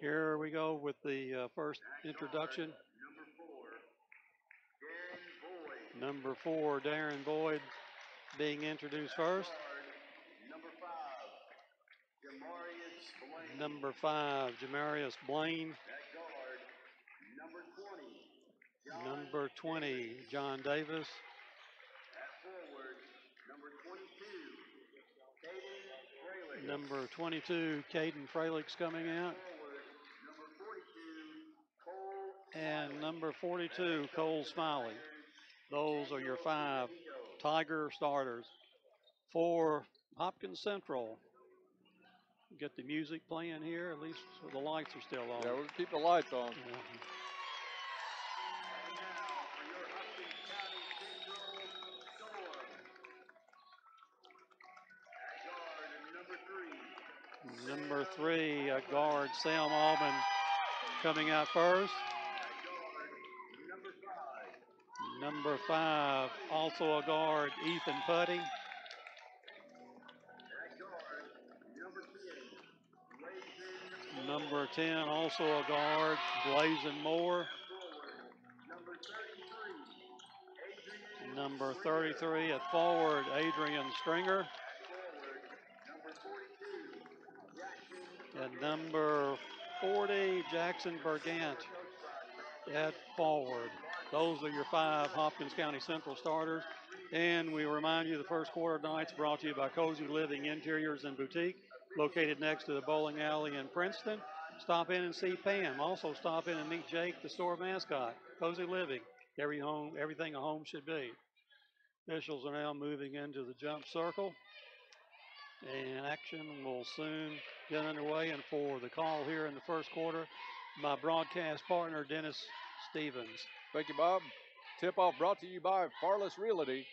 Here we go with the first introduction. Number 4, Darren Boyd, being introduced first. Number 5, Jamarius Blaine. Number 20, John Davis. Number 22, Caden Fralick's coming out. And number 42, Cole Smiley. Those are your 5 Tiger starters for Hopkins Central. Get the music playing here, at least the lights are still on. Yeah, we'll keep the lights on. Yeah. Number 3, guard Sam Allman coming out first. Number 5, also a guard, Ethan Putty. Number 10, also a guard, Blazin Moore. Number 33 at forward, Adrian Stringer. And number 40, Jackson Bergant at forward. Those are your 5 Hopkins County Central starters. And we remind you the first quarter tonight's brought to you by Cozy Living Interiors and Boutique, located next to the bowling alley in Princeton. Stop in and see Pam. Also stop in and meet Jake, the store mascot. Cozy Living, everything a home should be. Officials are now moving into the jump circle. And action will soon get underway. And for the call here in the first quarter, my broadcast partner, Dennis Stevens. Thank you, Bob. Tip-off brought to you by Farless Realty.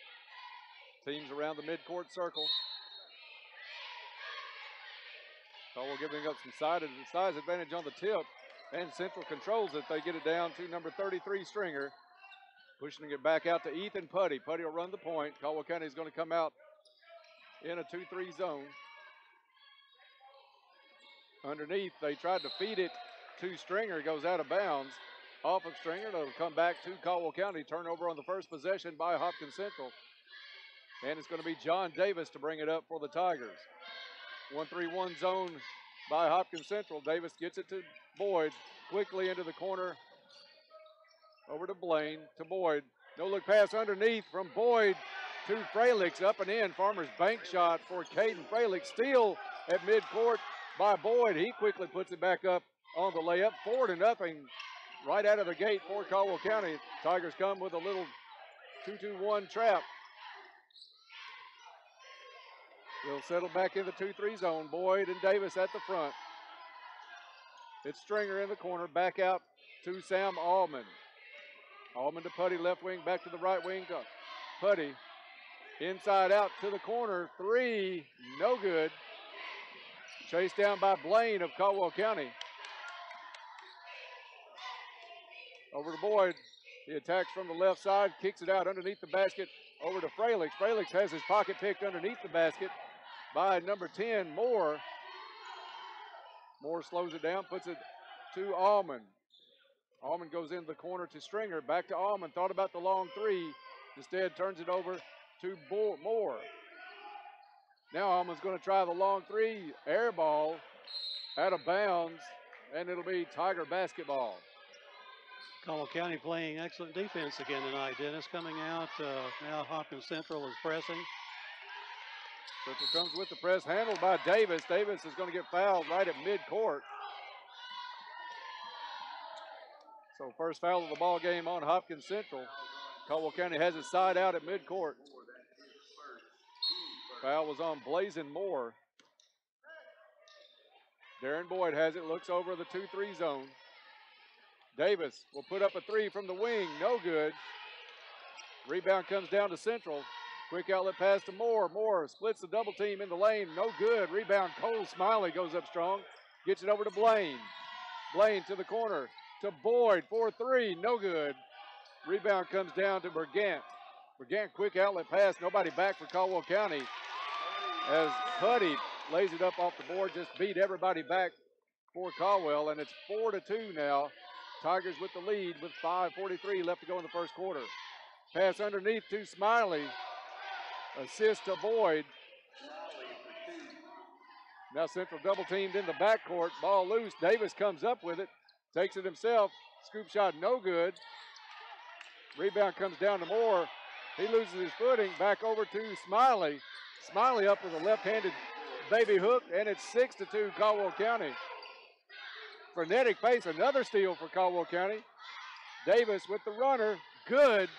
Teams around the midcourt circle. Caldwell giving up some size advantage on the tip. And Central controls it. They get it down to number 33, Stringer. Pushing it back out to Ethan Putty. Putty will run the point. Caldwell County is going to come out in a 2-3 zone. Underneath, they tried to feed it to Stringer. Goes out of bounds. Off of Stringer. It'll come back to Caldwell County. Turnover on the first possession by Hopkins Central. And it's going to be John Davis to bring it up for the Tigers. 1-3-1 zone by Hopkins Central. Davis gets it to Boyd. Quickly into the corner. Over to Blaine, to Boyd. No-look pass underneath from Boyd to Fralick's. Up and in. Farmer's bank shot for Caden Fralick. Steal at midcourt by Boyd. He quickly puts it back up on the layup. 4-0 right out of the gate for Caldwell County. Tigers come with a little 2-2-1 trap. They'll settle back in the 2-3 zone. Boyd and Davis at the front. It's Stringer in the corner. Back out to Sam Allman. Allman to Putty, left wing, back to the right wing to Putty. Inside out to the corner. 3, no good. Chased down by Blaine of Caldwell County. Over to Boyd. He attacks from the left side, kicks it out underneath the basket over to Fralick. Fralick has his pocket picked underneath the basket by number 10, Moore. Moore slows it down, puts it to Allman. Allman goes into the corner to Stringer. Back to Allman. Thought about the long 3. Instead turns it over to Moore. Now Allman's going to try the long 3. Air ball out of bounds. And it'll be Tiger basketball. Caldwell County playing excellent defense again tonight, Dennis. Coming out, now Hopkins Central is pressing. Central comes with the press, handled by Davis. Davis is going to get fouled right at midcourt. So first foul of the ball game on Hopkins Central. Caldwell County has it side out at midcourt. Foul was on Blazin Moore. Darren Boyd has it, looks over the 2-3 zone. Davis will put up a 3 from the wing, no good. Rebound comes down to Central. Quick outlet pass to Moore. Moore splits the double team in the lane, no good. Rebound, Cole Smiley goes up strong. Gets it over to Blaine. Blaine to the corner to Boyd for 3, no good. Rebound comes down to Bergant. Bergant, quick outlet pass, nobody back for Caldwell County. As Putty lays it up off the board, just beat everybody back for Caldwell, and it's 4-2 now. Tigers with the lead with 5:43 left to go in the first quarter. Pass underneath to Smiley. Assist to Boyd. Now Central double teamed in the backcourt. Ball loose. Davis comes up with it. Takes it himself. Scoop shot no good. Rebound comes down to Moore. He loses his footing. Back over to Smiley. Smiley up with a left-handed baby hook, and it's 6-2 Caldwell County. Frenetic pace, another steal for Caldwell County. Davis with the runner. Good.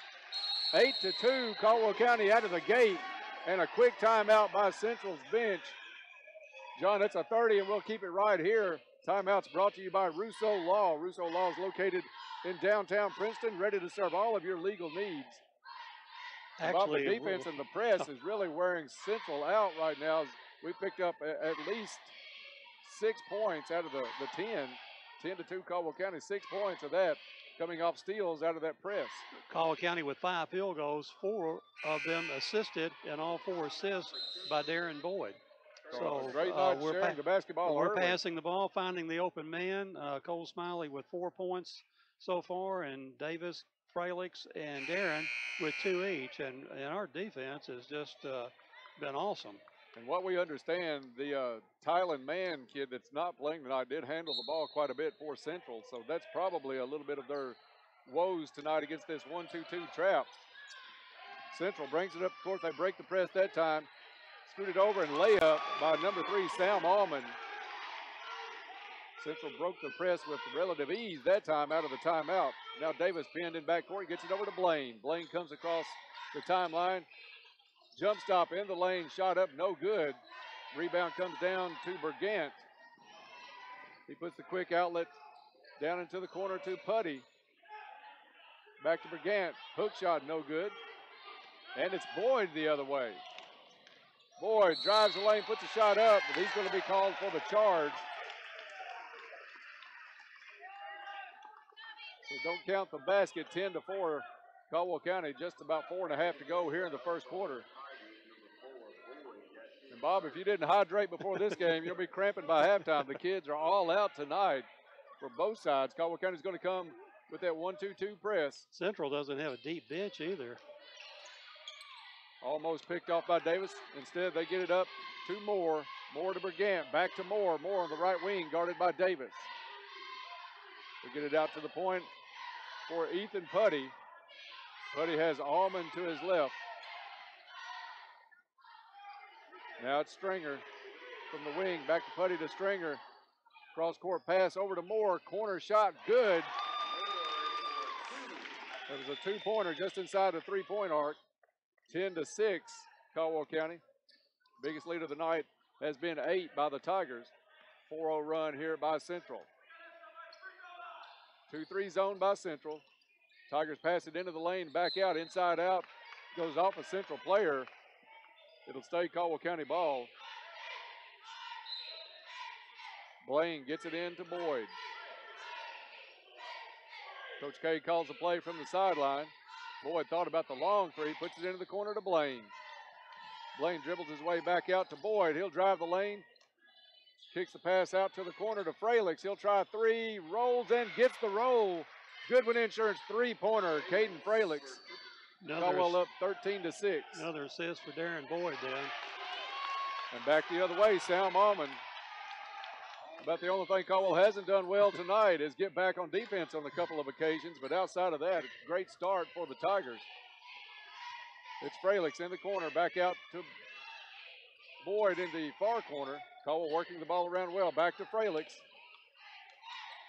8-2 Caldwell County out of the gate. And a quick timeout by Central's bench. John, that's a 30, and we'll keep it right here. Timeout's brought to you by Rousseau Law. Rousseau Law is located in downtown Princeton, ready to serve all of your legal needs. Actually, the defense and the press is really wearing Central out right now. We picked up at least 6 points out of the 10. 10-2 Caldwell County, 6 points of that coming off steals out of that press. Caldwell County with 5 field goals, 4 of them assisted, and all 4 assists by Darren Boyd. So great night sharing the basketball. We're passing the ball, finding the open man. Cole Smiley with 4 points so far, and Davis, Fralix, and Darren with 2 each. And our defense has just been awesome. And what we understand, the Tylen Mann kid that's not playing tonight did handle the ball quite a bit for Central. So that's probably a little bit of their woes tonight against this 1-2-2 trap. Central brings it up. Of course, they break the press that time. Scooted over and layup by number 3, Sam Allman. Central broke the press with relative ease that time out of the timeout. Now Davis pinned in backcourt, gets it over to Blaine. Blaine comes across the timeline. Jump stop in the lane, shot up, no good. Rebound comes down to Bergant. He puts the quick outlet down into the corner to Putty. Back to Bergant, hook shot, no good. And it's Boyd the other way. Boyd drives the lane, puts a shot up, but he's going to be called for the charge. So don't count the basket, 10-4. Caldwell County, just about 4.5 to go here in the first quarter. And Bob, if you didn't hydrate before this game, you'll be cramping by halftime. The kids are all out tonight for both sides. Caldwell County's going to come with that 1-2-2 press. Central doesn't have a deep bench either. Almost picked off by Davis. Instead, they get it up to Moore. Moore to Bergant. Back to Moore. Moore on the right wing, guarded by Davis. They get it out to the point for Ethan Putty. Putty has Allman to his left. Now it's Stringer from the wing. Back to Putty to Stringer. Cross-court pass over to Moore. Corner shot, good. That was a 2-pointer just inside the 3-point arc. 10-6, Caldwell County. Biggest lead of the night has been 8 by the Tigers. 4-0 run here by Central. 2-3 zone by Central. Tigers pass it into the lane, back out, inside out. Goes off a Central player. It'll stay Caldwell County ball. Blaine gets it in to Boyd. Coach K calls the play from the sideline. Boyd thought about the long three, puts it into the corner to Blaine. Blaine dribbles his way back out to Boyd. He'll drive the lane. Kicks the pass out to the corner to Fralix. He'll try 3, rolls and gets the roll. Goodwin Insurance 3-pointer, Caden Fralix. Caldwell up 13-6. Another assist for Darren Boyd then. And back the other way, Sam Allman. About the only thing Caldwell hasn't done well tonight is get back on defense on a couple of occasions, but outside of that, great start for the Tigers. It's Fralix in the corner, back out to Boyd in the far corner. Caldwell working the ball around well, back to Fralix.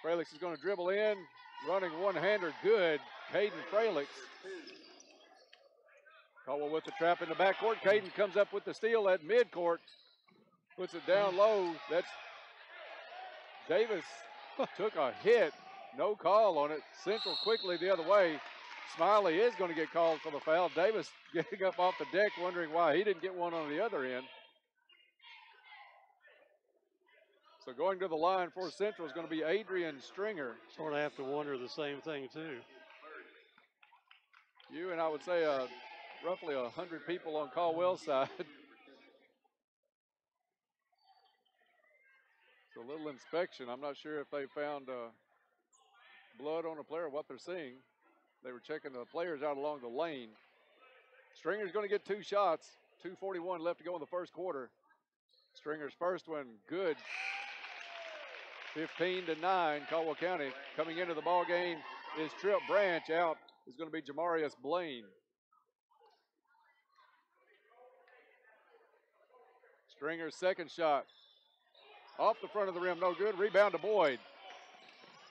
Fralix is going to dribble in, running one-hander, good. Caden Fralix. Caldwell with the trap in the backcourt. Caden comes up with the steal at midcourt, puts it down low. That's Davis took a hit, no call on it. Central quickly the other way. Smiley is going to get called for the foul. Davis getting up off the deck wondering why he didn't get one on the other end. So going to the line for Central is going to be Adrian Stringer. Sort of have to wonder the same thing too. You and I would say roughly 100 people on Caldwell's side. So So a little inspection. I'm not sure if they found blood on a player, what they're seeing. They were checking the players out along the lane. Stringer's going to get 2 shots. 2:41 left to go in the first quarter. Stringer's first one, good. 15-9, Caldwell County. Coming into the ball game is Trip Branch. Out is going to be Jamarius Blaine. Stringer's second shot. Off the front of the rim, no good. Rebound to Boyd.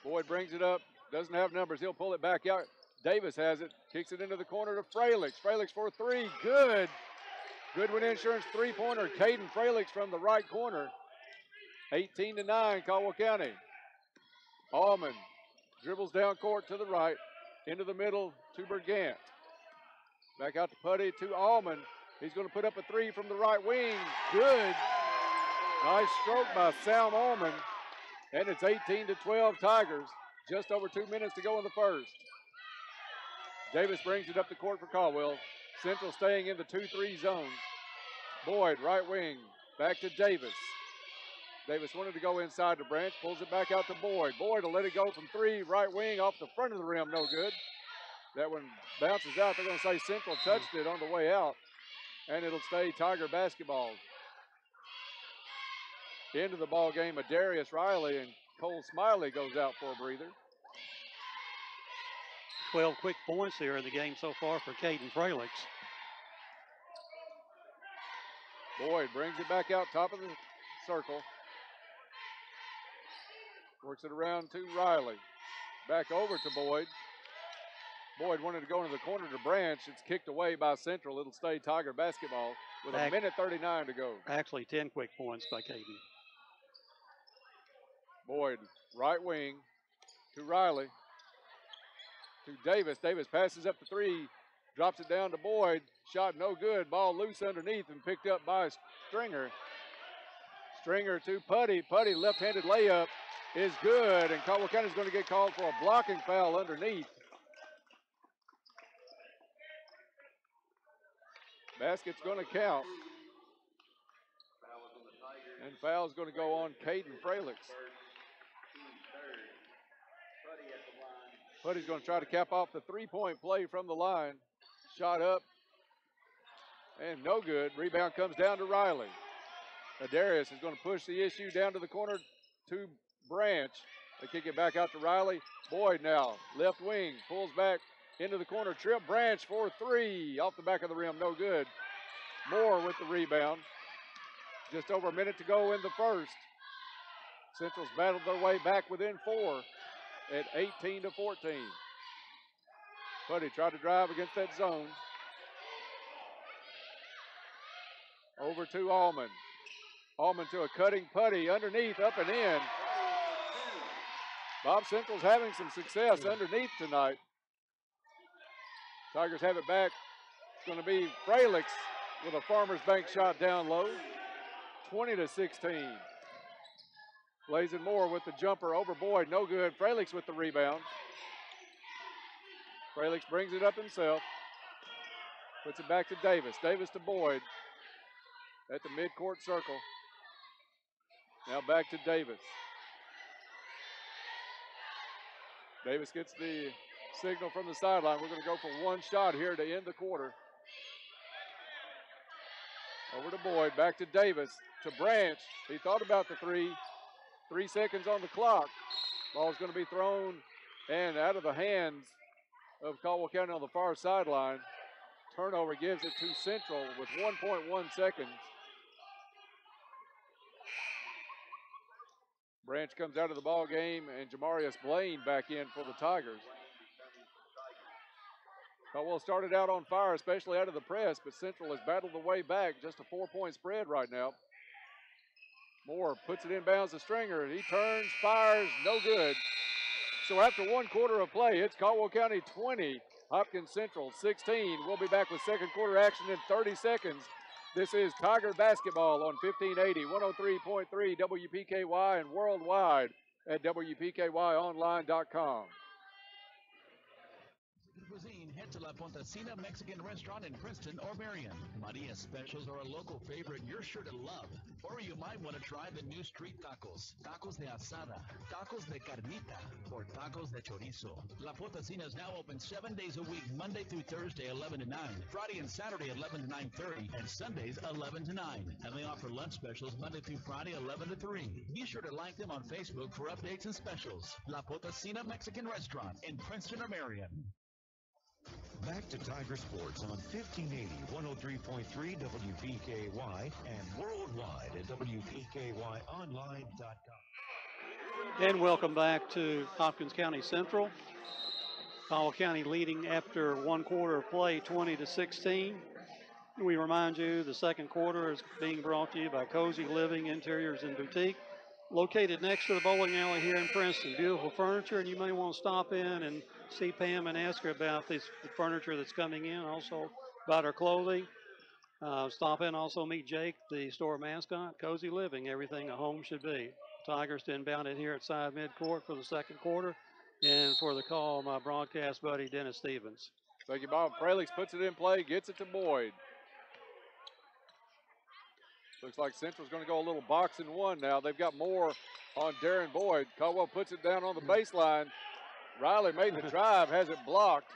Boyd brings it up, doesn't have numbers. He'll pull it back out. Davis has it, kicks it into the corner to Fralix. Fralix for 3, good. Goodwin Insurance three-pointer. Caden Fralix from the right corner. 18-9, Caldwell County. Allman dribbles down court to the right, into the middle to Bergant. Back out to Putty to Allman. He's going to put up a 3 from the right wing. Good. Nice stroke by Sam Allman. And it's 18-12 Tigers. Just over 2 minutes to go in the first. Davis brings it up the court for Caldwell. Central staying in the 2-3 zone. Boyd, right wing, back to Davis. Davis wanted to go inside to Branch, pulls it back out to Boyd. Boyd will let it go from 3, right wing, off the front of the rim, no good. That one bounces out. They're going to say Central touched it on the way out, and it'll stay Tiger basketball. Into the ball game, Darius Riley and Cole Smiley goes out for a breather. 12 quick points here in the game so far for Caden Fralix. Boyd brings it back out top of the circle. Works it around to Riley. Back over to Boyd. Boyd wanted to go into the corner to Branch. It's kicked away by Central. It'll stay Tiger basketball with a minute 39 to go. Actually, 10 quick points by Caden. Boyd, right wing to Riley. To Davis. Davis passes up the 3. Drops it down to Boyd. Shot no good. Ball loose underneath and picked up by Stringer. Stringer to Putty. Putty left-handed layup is good. And Caldwell County is going to get called for a blocking foul underneath. Basket's going to count. And foul's going to go on Caden Fralix. Putty's going to try to cap off the 3-point play from the line. Shot up. And no good. Rebound comes down to Riley. Darius is going to push the issue down to the corner to Branch. They kick it back out to Riley. Boyd now, left wing, pulls back into the corner. Trip Branch for 3. Off the back of the rim, no good. Moore with the rebound. Just over a minute to go in the first. Central's battled their way back within 4 at 18-14. Putty tried to drive against that zone. Over to Allman. Allman to a cutting Putty underneath, up and in. Bob Central's having some success underneath tonight. Tigers have it back. It's going to be Fralix with a Farmers Bank shot down low. 20-16. Blazing Moore with the jumper over Boyd, no good. Fralix with the rebound. Fralix brings it up himself. Puts it back to Davis. Davis to Boyd at the midcourt circle. Now back to Davis. Davis gets the signal from the sideline. We're going to go for one shot here to end the quarter. Over to Boyd, back to Davis, to Branch. He thought about the 3. 3 seconds on the clock. Ball's going to be thrown and out of the hands of Caldwell County on the far sideline. Turnover gives it to Central with 1.1 seconds. Branch comes out of the ball game, and Jamarius Blaine back in for the Tigers. Caldwell started out on fire, especially out of the press, but Central has battled the way back. Just a 4-point spread right now. Moore puts it in bounds to Stringer. He turns, fires, no good. So after 1 quarter of play, it's Caldwell County 20, Hopkins Central 16. We'll be back with second quarter action in 30 seconds. This is Tiger basketball on 1580, 103.3 WPKY and worldwide at WPKYonline.com. Cuisine, head to La Pontecina Mexican Restaurant in Princeton or Marion. Maria's specials are a local favorite you're sure to love. Or you might want to try the new street tacos. Tacos de asada, tacos de carnita, or tacos de chorizo. La Pontecina is now open 7 days a week, Monday through Thursday, 11 to 9. Friday and Saturday, 11 to 9:30. And Sundays, 11 to 9. And they offer lunch specials Monday through Friday, 11 to 3. Be sure to like them on Facebook for updates and specials. La Pontecina Mexican Restaurant in Princeton or Marion. Back to Tiger Sports on 1580, 103.3 WPKY and worldwide at WPKYonline.com. And welcome back to Hopkins County Central. Caldwell County leading after one quarter of play, 20-16. We remind you the second quarter is being brought to you by Cozy Living Interiors and Boutique, located next to the bowling alley here in Princeton. Beautiful furniture, and you may want to stop in and see Pam and ask her about the furniture that's coming in, also about her clothing. Stop in, also meet Jake, the store mascot. Cozy Living, everything a home should be. Tigers to inbound it here at side midcourt for the second quarter. And for the call, my broadcast buddy, Dennis Stevens. Thank you, Bob. Fralix puts it in play, gets it to Boyd. Looks like Central's going to go a little box and one now. They've got more on Darren Boyd. Caldwell puts it down on the baseline. Riley made the drive, has it blocked.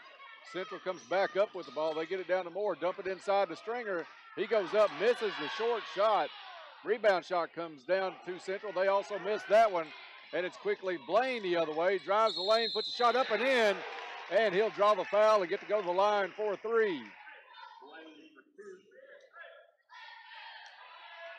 Central comes back up with the ball. They get it down to Moore, dump it inside to Stringer. He goes up, misses the short shot. Rebound shot comes down to Central. They also missed that one, and it's quickly Blaine the other way. Drives the lane, puts the shot up and in, and he'll draw the foul and get to go to the line for a three.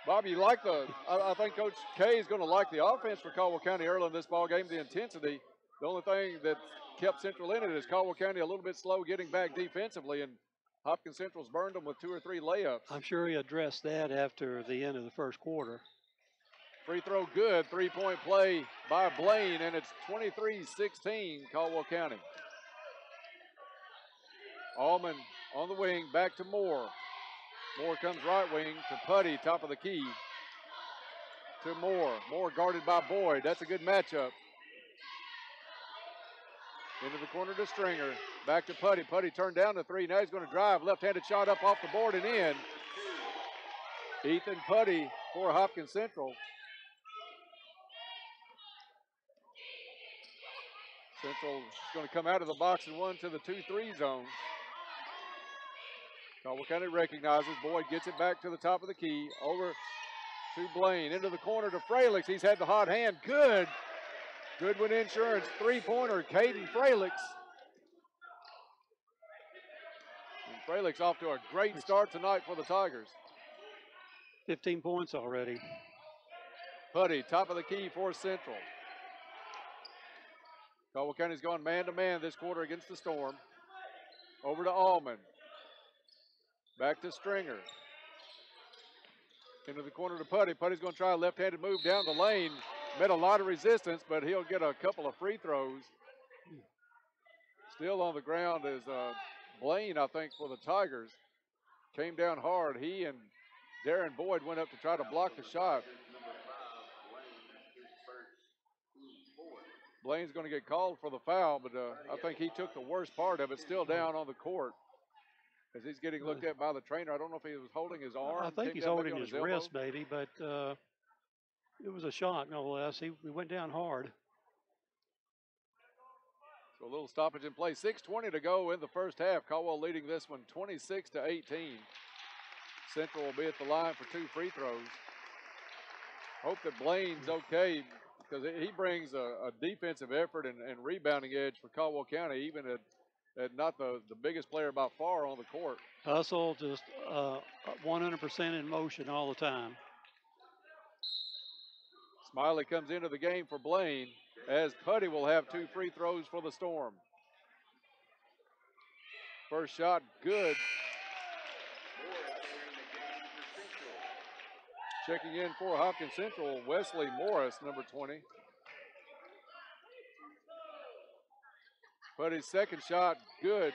Bob, you like I think Coach K is going to like the offense for Caldwell County early in this ball game, the intensity. The only thing that kept Central in it is Caldwell County a little bit slow getting back defensively, and Hopkins Central's burned them with 2 or 3 layups. I'm sure he addressed that after the end of the first quarter. Free throw good, three-point play by Blaine, and it's 23-16 Caldwell County. Allman on the wing, back to Moore. Moore comes right wing to Putty, top of the key. To Moore. Moore guarded by Boyd. That's a good matchup. Into the corner to Stringer. Back to Putty. Putty turned down the three. Now he's going to drive. Left-handed shot up off the board and in. Ethan Putty for Hopkins Central. Central is going to come out of the box and one to the 2-3 zone. Caldwell County recognizes. Boyd gets it back to the top of the key. Over to Blaine. Into the corner to Fralix. He's had the hot hand. Good. Goodwin Insurance three-pointer. Caden Fralix. And Fralix off to a great start tonight for the Tigers. 15 points already. Putty, top of the key for Central. Caldwell County's gone man-to-man this quarter against the Storm. Over to Allman. Back to Stringer. Into the corner to Putty. Putty's going to try a left-handed move down the lane. Met a lot of resistance, but he'll get a couple of free throws. Still on the ground is Blaine, I think, for the Tigers. Came down hard. He and Darren Boyd went up to try to block the shot. Blaine's going to get called for the foul, but I think he took the worst part of it. Still down on the court as he's getting looked at by the trainer. I don't know if he was holding his arm. I think he's holding his wrist maybe, but it was a shot no less. He went down hard. So a little stoppage in play. 6:20 to go in the first half. Caldwell leading this one 26-18. Central will be at the line for 2 free throws. Hope that Blaine's okay, because he brings a defensive effort and rebounding edge for Caldwell County, even at not the biggest player by far on the court. Hustle, just 100% in motion all the time. Smiley comes into the game for Blaine, as Putty will have 2 free throws for the Storm. First shot, good. Checking in for Hopkins Central, Wesley Morris, number 20. Putty's second shot, good.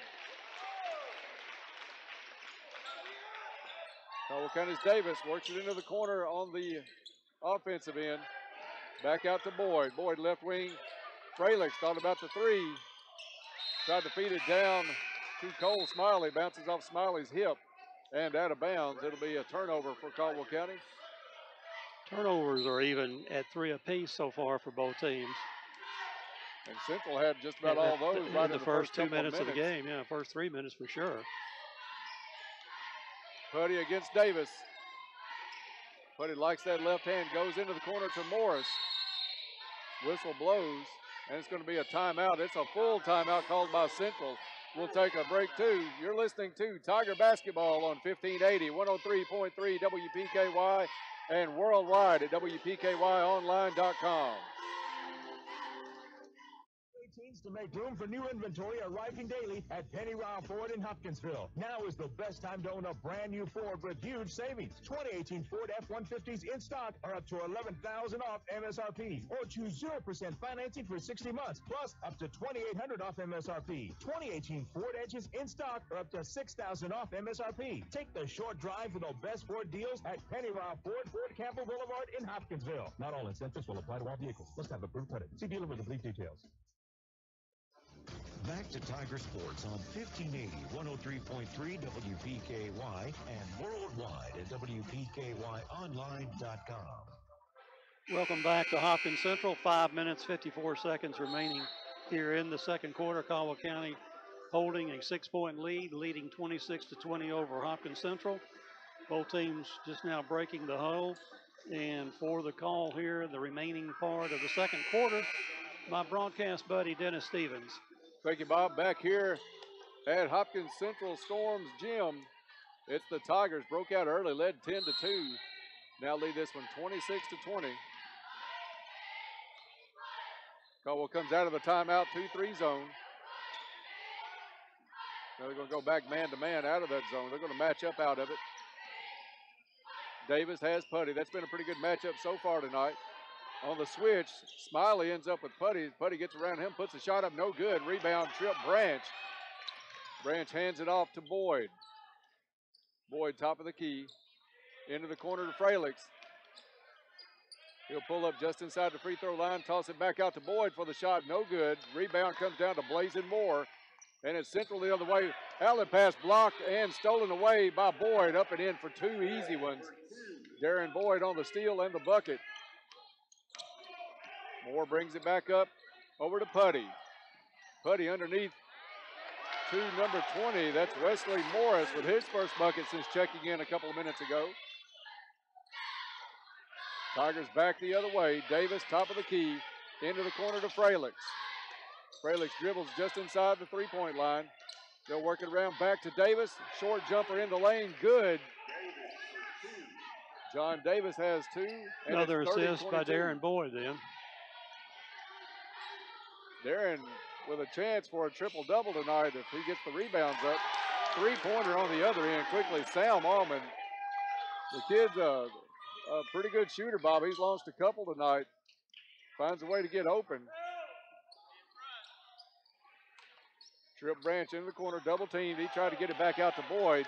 Caldwell County's Davis works it into the corner on the offensive end. Back out to Boyd. Boyd left wing. Fralix thought about the three. Tried to feed it down to Cole Smiley. Bounces off Smiley's hip and out of bounds. It'll be a turnover for Caldwell County. Turnovers are even at 3 apiece so far for both teams. And Central had just about all those right in the first 2 minutes of the game. Yeah, first 3 minutes for sure. Putty against Davis. Putty likes that left hand, goes into the corner to Morris. Whistle blows, and it's going to be a timeout. It's a full timeout called by Central. We'll take a break too. You're listening to Tiger Basketball on 1580, 103.3 WPKY, and worldwide at WPKYonline.com. To make room for new inventory arriving daily at Penny Rao Ford in Hopkinsville. Now is the best time to own a brand new Ford with huge savings. 2018 Ford F-150s in stock are up to $11,000 off MSRP, or choose 0% financing for 60 months, plus up to $2,800 off MSRP. 2018 Ford Edges in stock are up to $6,000 off MSRP. Take the short drive for the best Ford deals at Penny Rao Ford, Ford Campbell Boulevard in Hopkinsville. Not all incentives will apply to all vehicles. Must have approved credit. See dealer with complete details. Back to Tiger Sports on 1580, 103.3 WPKY and worldwide at WPKYonline.com. Welcome back to Hopkins Central. 5 minutes, 54 seconds remaining here in the second quarter. Caldwell County holding a 6-point lead, leading 26-20 over Hopkins Central. Both teams just now breaking the huddle. And for the call here, the remaining part of the second quarter, my broadcast buddy, Dennis Stevens. Thank you, Bob. Back here at Hopkins Central Storms Gym, it's the Tigers. Broke out early, led 10-2. Now lead this one 26-20. Caldwell comes out of the timeout, 2-3 zone. Now they're going to go back man-to-man out of that zone. They're going to match up out of it. Davis has Putty. That's been a pretty good matchup so far tonight. On the switch, Smiley ends up with Putty. Putty gets around him, puts a shot up, no good. Rebound, trip, Branch. Branch hands it off to Boyd. Boyd, top of the key. Into the corner to Fralix. He'll pull up just inside the free throw line, toss it back out to Boyd for the shot, no good. Rebound comes down to Blazin Moore. And it's Central the other way. Outlet pass blocked and stolen away by Boyd. Up and in for two easy ones. Darren Boyd on the steal and the bucket. Moore brings it back up over to Putty. Putty underneath to number 20. That's Wesley Morris with his first bucket since checking in a couple of minutes ago. Tigers back the other way. Davis, top of the key, into the corner to Fralix. Fralix dribbles just inside the three-point line. They'll work it around back to Davis. Short jumper in the lane, good. John Davis has two. Another assist by Darren Boyd then. Darren with a chance for a triple-double tonight if he gets the rebounds up. Three-pointer on the other end. Quickly, Sam Allman. The kid's a pretty good shooter, Bob. He's launched a couple tonight. Finds a way to get open. Trip Branch into the corner, double teamed. He tried to get it back out to Boyd,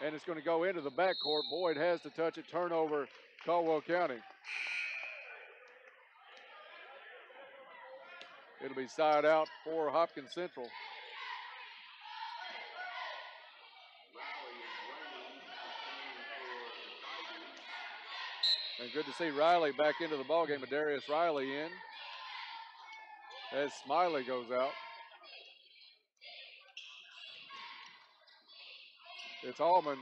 and it's going to go into the backcourt. Boyd has to touch it. Turnover, Caldwell County. It'll be side out for Hopkins Central. And good to see Riley back into the ballgame with Darius Riley in as Smiley goes out. It's Allman,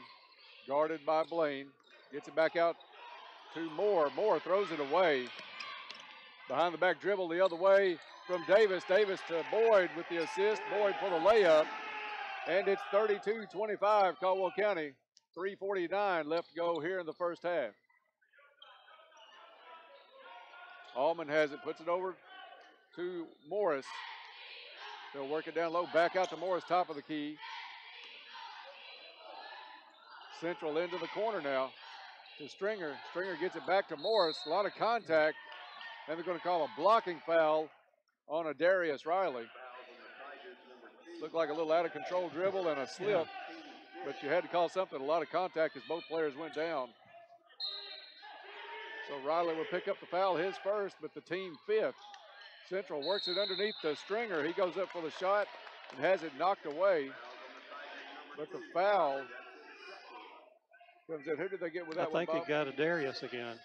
guarded by Blaine. Gets it back out to Moore. Moore throws it away. Behind the back dribble the other way from Davis. Davis to Boyd with the assist. Boyd for the layup. And it's 32-25 Caldwell County. 3:49 left to go here in the first half. Allman has it, puts it over to Morris. They'll work it down low, back out to Morris, top of the key. Central into the corner now to Stringer. Stringer gets it back to Morris. A lot of contact, and they're going to call a blocking foul on a Darius Riley. Looked like a little out of control dribble and a slip, but you had to call something. A lot of contact as both players went down. So Riley will pick up the foul, his first, but the team fifth. Central works it underneath to Stringer. He goes up for the shot, and has it knocked away. But the foul comes in. Who did they get with that I think one, Bob? it got a Darius again.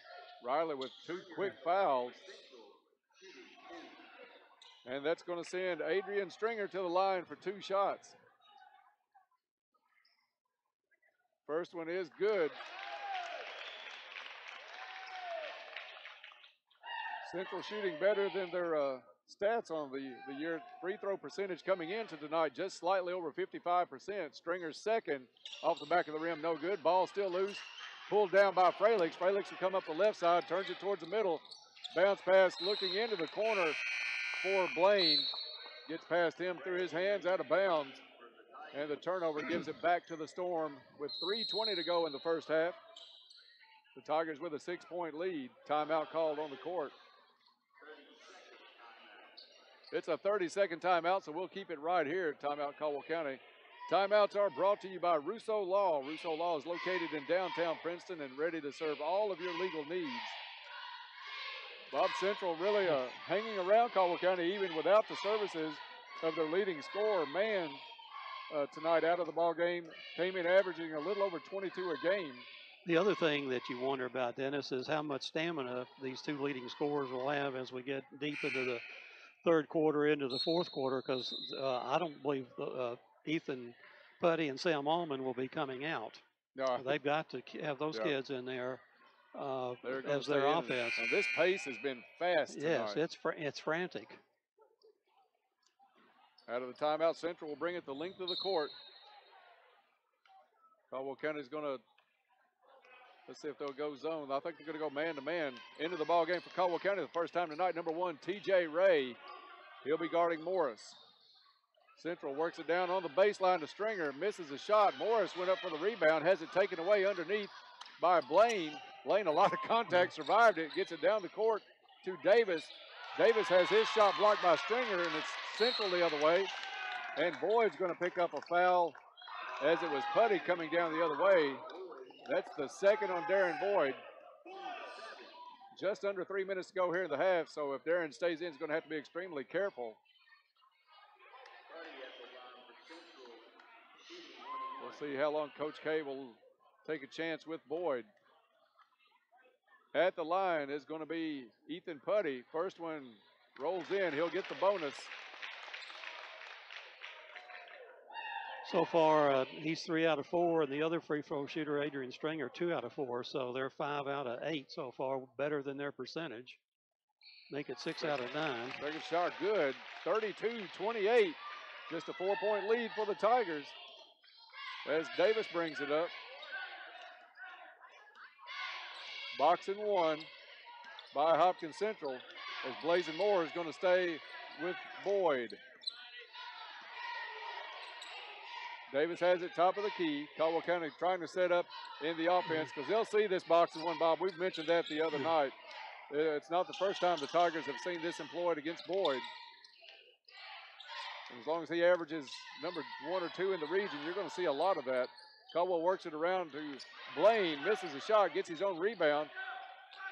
Riley with 2 quick fouls. And that's going to send Adrian Stringer to the line for 2 shots. First one is good. Central shooting better than their stats on the year. Free throw percentage coming into tonight just slightly over 55%. Stringer's second off the back of the rim, no good. Ball still loose. Pulled down by Fralix. Fralix will come up the left side, turns it towards the middle. Bounce pass looking into the corner for Blaine. Gets past him through his hands, out of bounds. And the turnover gives it back to the Storm with 3:20 to go in the first half. The Tigers with a 6-point lead. Timeout called on the court. It's a 30-second timeout, so we'll keep it right here at Timeout Caldwell County. Timeouts are brought to you by Russo Law. Russo Law is located in downtown Princeton and ready to serve all of your legal needs. Bob Central really hanging around Caldwell County even without the services of their leading scorer. Man, tonight out of the ball game, came in averaging a little over 22 a game. The other thing that you wonder about, Dennis, is how much stamina these 2 leading scorers will have as we get deep into the third quarter, into the fourth quarter, because I don't believe Ethan Putty and Sam Allman will be coming out. No, They've got to have those kids in there as stay their in. offense. And this pace has been fast tonight. Yes, it's frantic. Out of the timeout, Central will bring it the length of the court. Caldwell County's going to, let's see if they'll go zone. I think they're going to go man-to-man into the ball game for Caldwell County the first time tonight. Number 1, T.J. Ray. He'll be guarding Morris. Central works it down on the baseline to Stringer. Misses a shot. Morris went up for the rebound. Has it taken away underneath by Blaine. Blaine, a lot of contact, survived it. Gets it down the court to Davis. Davis has his shot blocked by Stringer, and it's Central the other way. And Boyd's going to pick up a foul as it was Putty coming down the other way. That's the second on Darren Boyd. Just under 3 minutes to go here in the half, so if Darren stays in, he's going to have to be extremely careful. We'll see how long Coach K will take a chance with Boyd. At the line is going to be Ethan Putty. First one rolls in. He'll get the bonus. So far, he's 3 out of 4, and the other free throw shooter, Adrian Stringer, 2 out of 4. So they're 5 out of 8 so far, better than their percentage. Make it 6 out of 9. Second shot good, 32-28. Just a 4-point lead for the Tigers as Davis brings it up. Box and one by Hopkins Central as Blazin Moore is going to stay with Boyd. Davis has it top of the key. Caldwell County trying to set up in the offense because they'll see this box and one, Bob. We've mentioned that the other night. It's not the first time the Tigers have seen this employed against Boyd. And as long as he averages number 1 or 2 in the region, you're going to see a lot of that. Caldwell works it around to Blaine, misses a shot, gets his own rebound,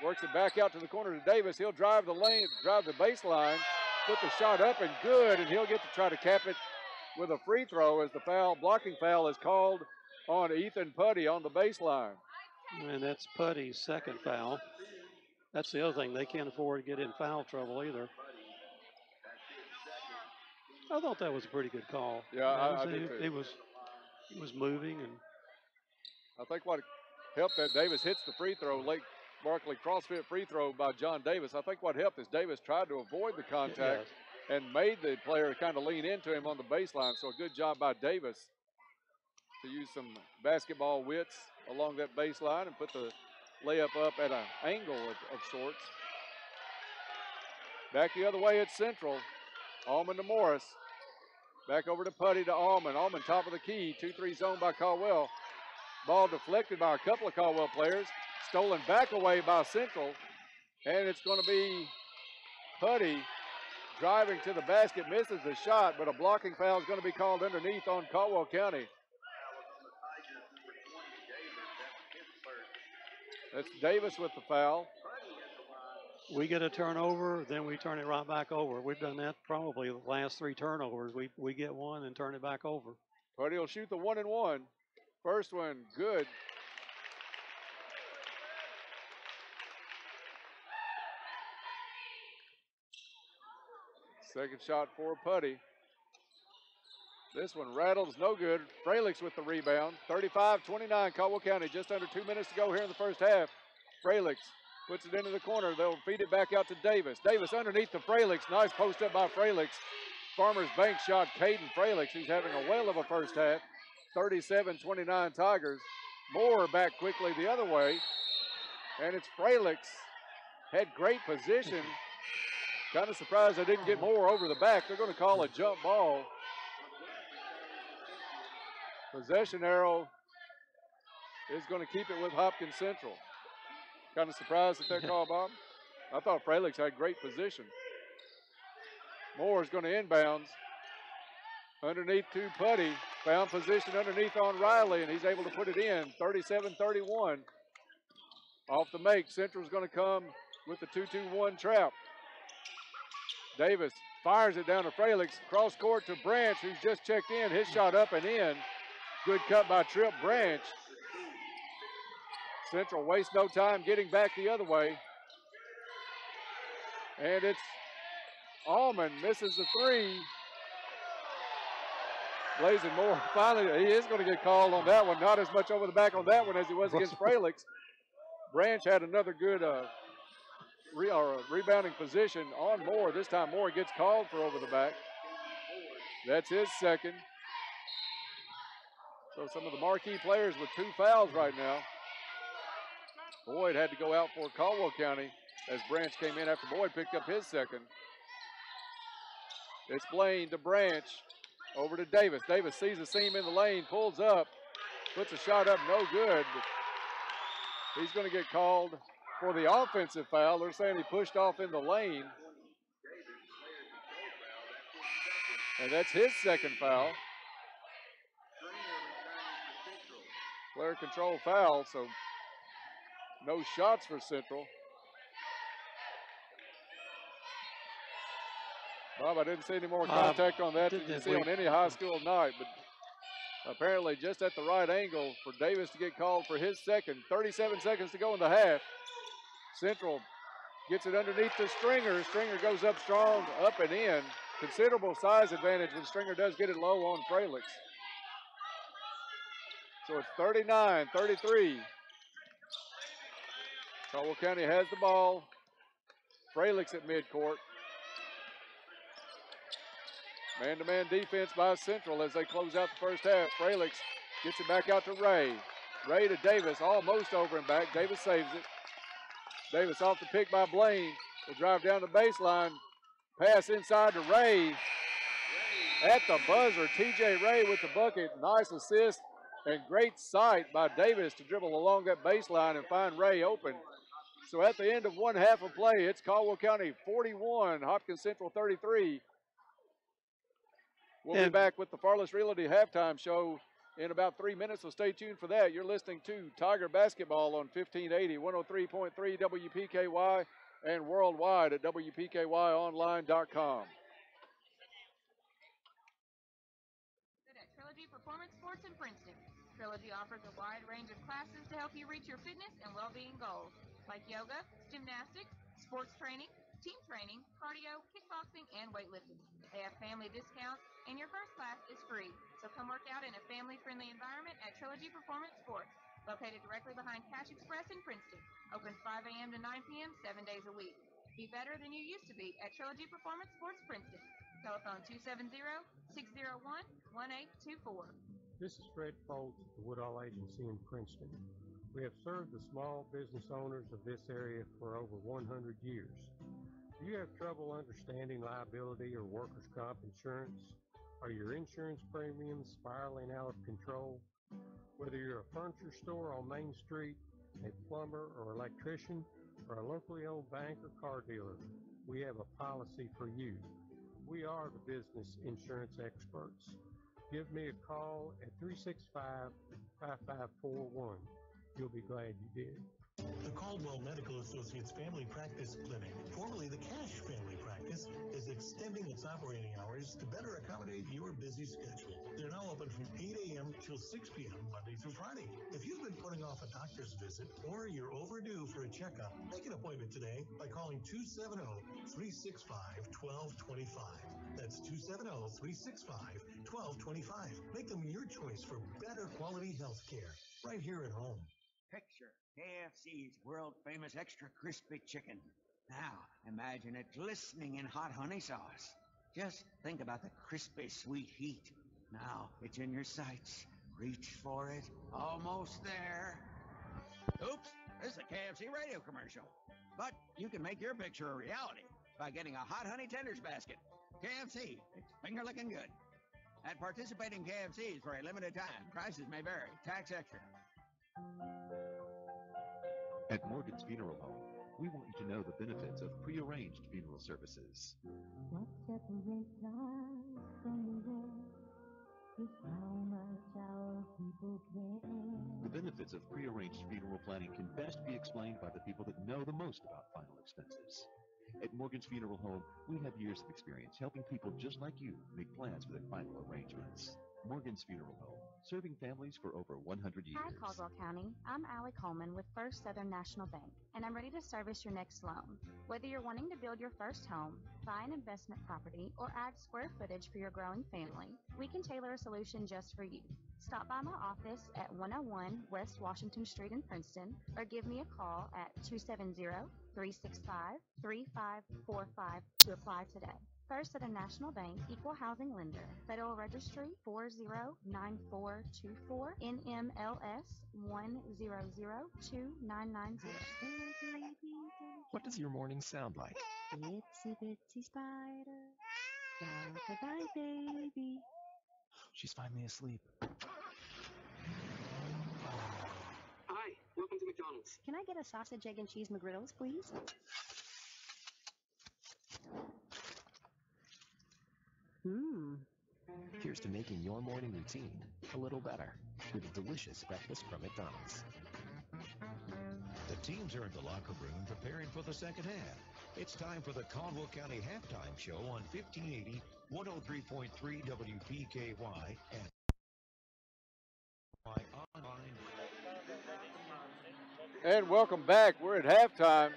works it back out to the corner to Davis. He'll drive the lane, drive the baseline, put the shot up and good, and he'll get to try to cap it with a free throw as the blocking foul is called on Ethan Putty on the baseline. And that's Putty's second foul. That's the other thing. They can't afford to get in foul trouble either. I thought that was a pretty good call. Yeah, I did too. He was moving, and I think what helped that Davis hits the free throw, Lake Barkley CrossFit free throw by John Davis. I think what helped is Davis tried to avoid the contact and made the player kind of lean into him on the baseline. So a good job by Davis to use some basketball wits along that baseline and put the layup up at an angle of sorts. Back the other way at Central. Allman to Morris. Back over to Putty to Allman. Allman top of the key. 2-3 zone by Caldwell. Ball deflected by a couple of Caldwell players. Stolen back away by Central. And it's going to be Putty driving to the basket. Misses the shot, but a blocking foul is going to be called underneath on Caldwell County. That's Davis with the foul. we get a turnover, then we turn it right back over. We've done that probably the last 3 turnovers. We get one and turn it back over. Putty will shoot the 1-and-1. First one, good. Second shot for Putty. This one rattles, no good. Fralick's with the rebound. 35-29, Caldwell County. Just under 2 minutes to go here in the first half. Fralick's puts it into the corner. They'll feed it back out to Davis. Davis underneath the Fralick's. Nice post up by Fralick's. Farmers Bank shot Caden Fralick's, who's having a whale of a first half. 37-29 Tigers. Moore back quickly the other way. And it's Fralick's. Had great position. Kind of surprised they didn't get Moore over the back. They're going to call a jump ball. Possession arrow is going to keep it with Hopkins Central. Kind of surprised at that call, Bob. I thought Fralick's had great position. Moore is going to inbounds. Underneath to Putty. Found position underneath on Riley, and he's able to put it in. 37-31. Off the make, Central's going to come with the 2-2-1 trap. Davis fires it down to Fralick's. Cross court to Branch, who's just checked in. His shot up and in. Good cut by Tripp Branch. Central wastes no time getting back the other way. And it's Allman misses the 3. Blazing Moore finally, he is going to get called on that one. Not as much over the back on that one as he was against Fralick's. Branch had another good rebounding position on Moore. This time Moore gets called for over the back. That's his second. So some of the marquee players with 2 fouls right now. Boyd had to go out for Caldwell County as Branch came in after Boyd picked up his second. It's Blaine to Branch. Over to Davis. Davis sees the seam in the lane, pulls up, puts a shot up, no good. He's going to get called for the offensive foul. They're saying he pushed off in the lane. And that's his second foul. Player control foul, so no shots for Central. Bob, I didn't see any more contact on that than you see on any high school night, but apparently just at the right angle for Davis to get called for his second. 37 seconds to go in the half. Central gets it underneath the Stringer. Stringer goes up strong, up and in. Considerable size advantage when Stringer does get it low on Fralick's. So it's 39-33. Caldwell County has the ball. Fralick's at midcourt. Man-to-man defense by Central as they close out the first half. Fralick's gets it back out to Ray. Ray to Davis, almost over and back. Davis saves it. Davis off the pick by Blaine. Will drive down the baseline. Pass inside to Ray. At the buzzer, TJ Ray with the bucket. Nice assist and great sight by Davis to dribble along that baseline and find Ray open. So at the end of one half of play, it's Caldwell County 41, Hopkins Central 33. We'll be back with the Farless Realty halftime show in about 3 minutes, so stay tuned for that. You're listening to Tiger Basketball on 1580, 103.3 WPKY, and worldwide at WPKYonline.com. At Trilogy Performance Sports in Princeton. Trilogy offers a wide range of classes to help you reach your fitness and well-being goals, like yoga, gymnastics, sports training, team training, cardio, kickboxing, and weightlifting. They have family discounts, and your first class is free. So come work out in a family-friendly environment at Trilogy Performance Sports, located directly behind Cash Express in Princeton. Open 5 a.m. to 9 p.m. 7 days a week. Be better than you used to be at Trilogy Performance Sports Princeton. Telephone 270-601-1824. This is Fred Foltz at the Woodall Agency in Princeton. We have served the small business owners of this area for over 100 years. Do you have trouble understanding liability or workers' comp insurance? Are your insurance premiums spiraling out of control? Whether you're a furniture store on Main Street, a plumber or electrician, or a locally owned bank or car dealer, we have a policy for you. We are the business insurance experts. Give me a call at 365-5541. You'll be glad you did. The call Caldwell Medical Associates Family Practice Clinic, formerly the Cash Family Practice, is extending its operating hours to better accommodate your busy schedule. They're now open from 8 a.m. till 6 p.m. Monday through Friday. If you've been putting off a doctor's visit or you're overdue for a checkup, make an appointment today by calling 270-365-1225. That's 270-365-1225. Make them your choice for better quality health care right here at home. Picture KFC's world-famous extra crispy chicken. Now, imagine it glistening in hot honey sauce. Just think about the crispy, sweet heat. Now, it's in your sights. Reach for it. Almost there. Oops, this is a KFC radio commercial. But you can make your picture a reality by getting a hot honey tenders basket. KFC, it's finger-licking good. At participating KFCs for a limited time. Prices may vary. Tax extra. At Morgan's Funeral Home, we want you to know the benefits of prearranged funeral services. What separates us from the rest is how much our people care. The benefits of prearranged funeral planning can best be explained by the people that know the most about final expenses. At Morgan's Funeral Home, we have years of experience helping people just like you make plans for their final arrangements. Morgan's Funeral Home, serving families for over 100 years. Hi, Caldwell County. I'm Allie Coleman with First Southern National Bank, and I'm ready to service your next loan. Whether you're wanting to build your first home, buy an investment property, or add square footage for your growing family, we can tailor a solution just for you. Stop by my office at 101 West Washington Street in Princeton, or give me a call at 270-365-3545 to apply today. First Southern National Bank, Equal Housing Lender, Federal Registry 409424, NMLS 1002990. What does your morning sound like? Itsy bitsy spider, lullaby baby. She's finally asleep. Hi, welcome to McDonald's. Can I get a sausage, egg, and cheese McGriddles, please? Here's to making your morning routine a little better with a delicious breakfast from McDonald's. The teams are in the locker room preparing for the second half. It's time for the Caldwell County Halftime Show on 1580, 103.3 WPKY, and online. And welcome back. We're at halftime.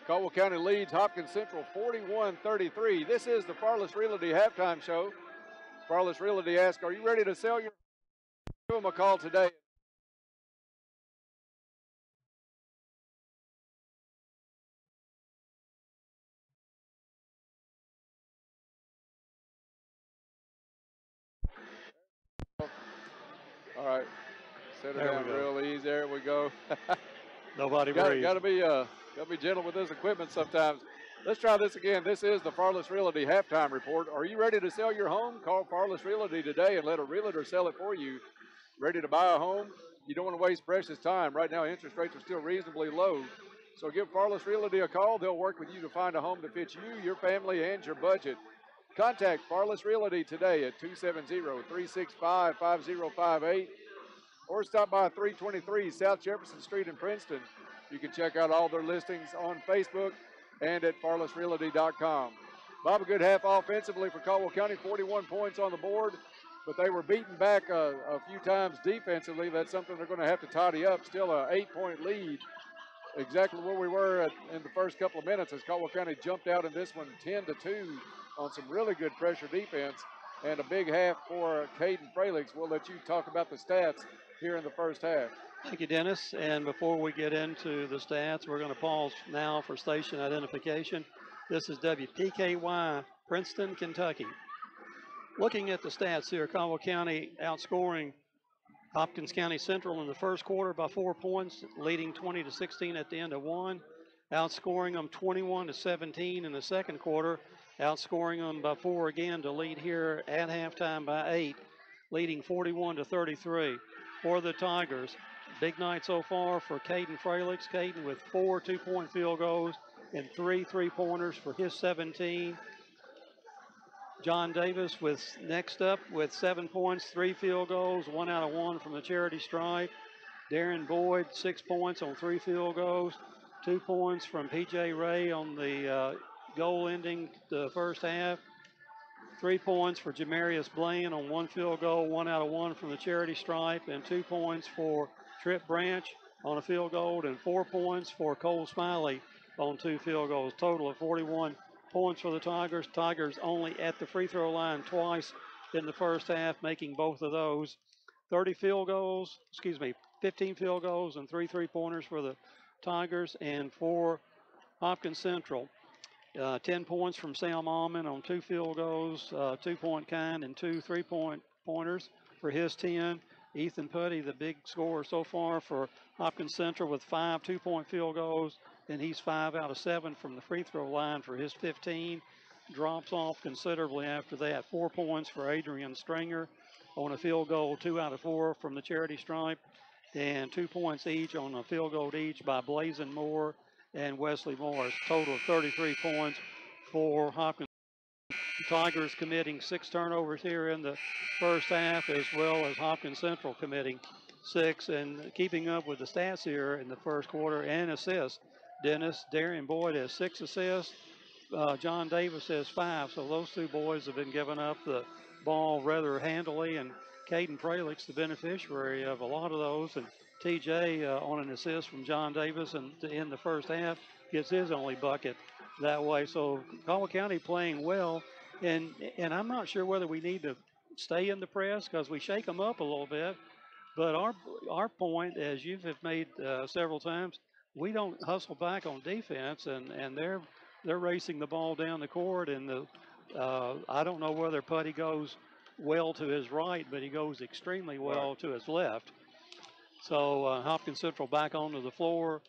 Caldwell County leads Hopkins Central 41-33. This is the Farless Realty Halftime Show. Farless Realty asks, are you ready to sell your... Give them a call today. All right. Set it down real easy. There we go. Nobody breathes. Got to be gentle with this equipment sometimes. Let's try this again. This is the Farless Realty Halftime Report. Are you ready to sell your home? Call Farless Realty today and let a realtor sell it for you. Ready to buy a home? You don't want to waste precious time. Right now, interest rates are still reasonably low. So give Farless Realty a call. They'll work with you to find a home that fits you, your family, and your budget. Contact Farless Realty today at 270-365-5058 or stop by 323 South Jefferson Street in Princeton. You can check out all their listings on Facebook and at farlessrealty.com. Bob, a good half offensively for Caldwell County, 41 points on the board, but they were beaten back a few times defensively. That's something they're going to have to tidy up. Still an 8-point lead, exactly where we were in the first couple of minutes as Caldwell County jumped out in this one 10-2 on some really good pressure defense, and a big half for Caden Fralix. We'll let you talk about the stats here in the first half. Thank you, Dennis. And before we get into the stats, we're going to pause now for station identification. This is WPKY, Princeton, Kentucky. Looking at the stats here, Caldwell County outscoring Hopkins County Central in the first quarter by 4 points, leading 20-16 at the end of one. Outscoring them 21-17 in the second quarter, outscoring them by 4 again to lead here at halftime by 8, leading 41-33. For the Tigers, big night so far for Caden Fralix. Caden with 4 two-point field goals and 3 3-pointers for his 17. John Davis with next up with 7 points, 3 field goals, 1 out of 1 from the charity stripe. Darren Boyd, 6 points on 3 field goals. 2 points from P.J. Ray on the goal ending the first half. 3 points for Jamarius Blaine on 1 field goal, 1 out of 1 from the charity stripe, and 2 points for Trip Branch on a field goal, and 4 points for Cole Smiley on 2 field goals. Total of 41 points for the Tigers. Tigers only at the free throw line twice in the first half, making both of those. 15 field goals and 3 3-pointers for the Tigers, and for Hopkins Central. 10 points from Sam Almond on 2 field goals, 2-point kind, and 2 3-pointers for his 10. Ethan Putty, the big scorer so far for Hopkins Central, with 5 2-point field goals, and he's 5 out of 7 from the free throw line for his 15. Drops off considerably after that. 4 points for Adrian Stringer on a field goal, 2 out of 4 from the charity stripe, and 2 points each on a field goal each by Blazin Moore and Wesley Morris. Total of 33 points for Hopkins. Tigers committing 6 turnovers here in the first half, as well as Hopkins Central committing 6, and keeping up with the stats here in the first quarter and assists. Darian Boyd has 6 assists. John Davis has 5, so those 2 boys have been giving up the ball rather handily, and Caden Pralick's the beneficiary of a lot of those, and TJ on an assist from John Davis and in the first half gets his only bucket that way. So Caldwell County playing well, and I'm not sure whether we need to stay in the press because we shake them up a little bit, but our point, as you've made several times, we don't hustle back on defense, and they're racing the ball down the court, and I don't know whether Putty goes well to his right, but he goes extremely well to his left. So Hopkins Central back onto the floor.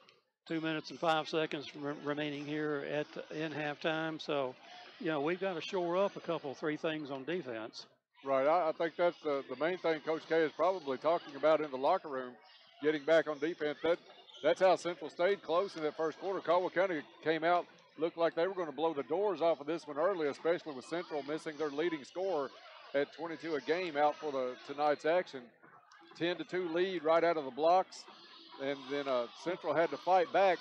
2 minutes and 5 seconds remaining here in halftime. So, we've got to shore up a couple, 3 things on defense. Right. I think that's the main thing Coach K is probably talking about in the locker room, getting back on defense. That's how Central stayed close in that first quarter. Caldwell County came out, looked like they were going to blow the doors off of this one early, especially with Central missing their leading scorer at 22 a game out for tonight's action. 10-2 lead right out of the blocks, and then Central had to fight back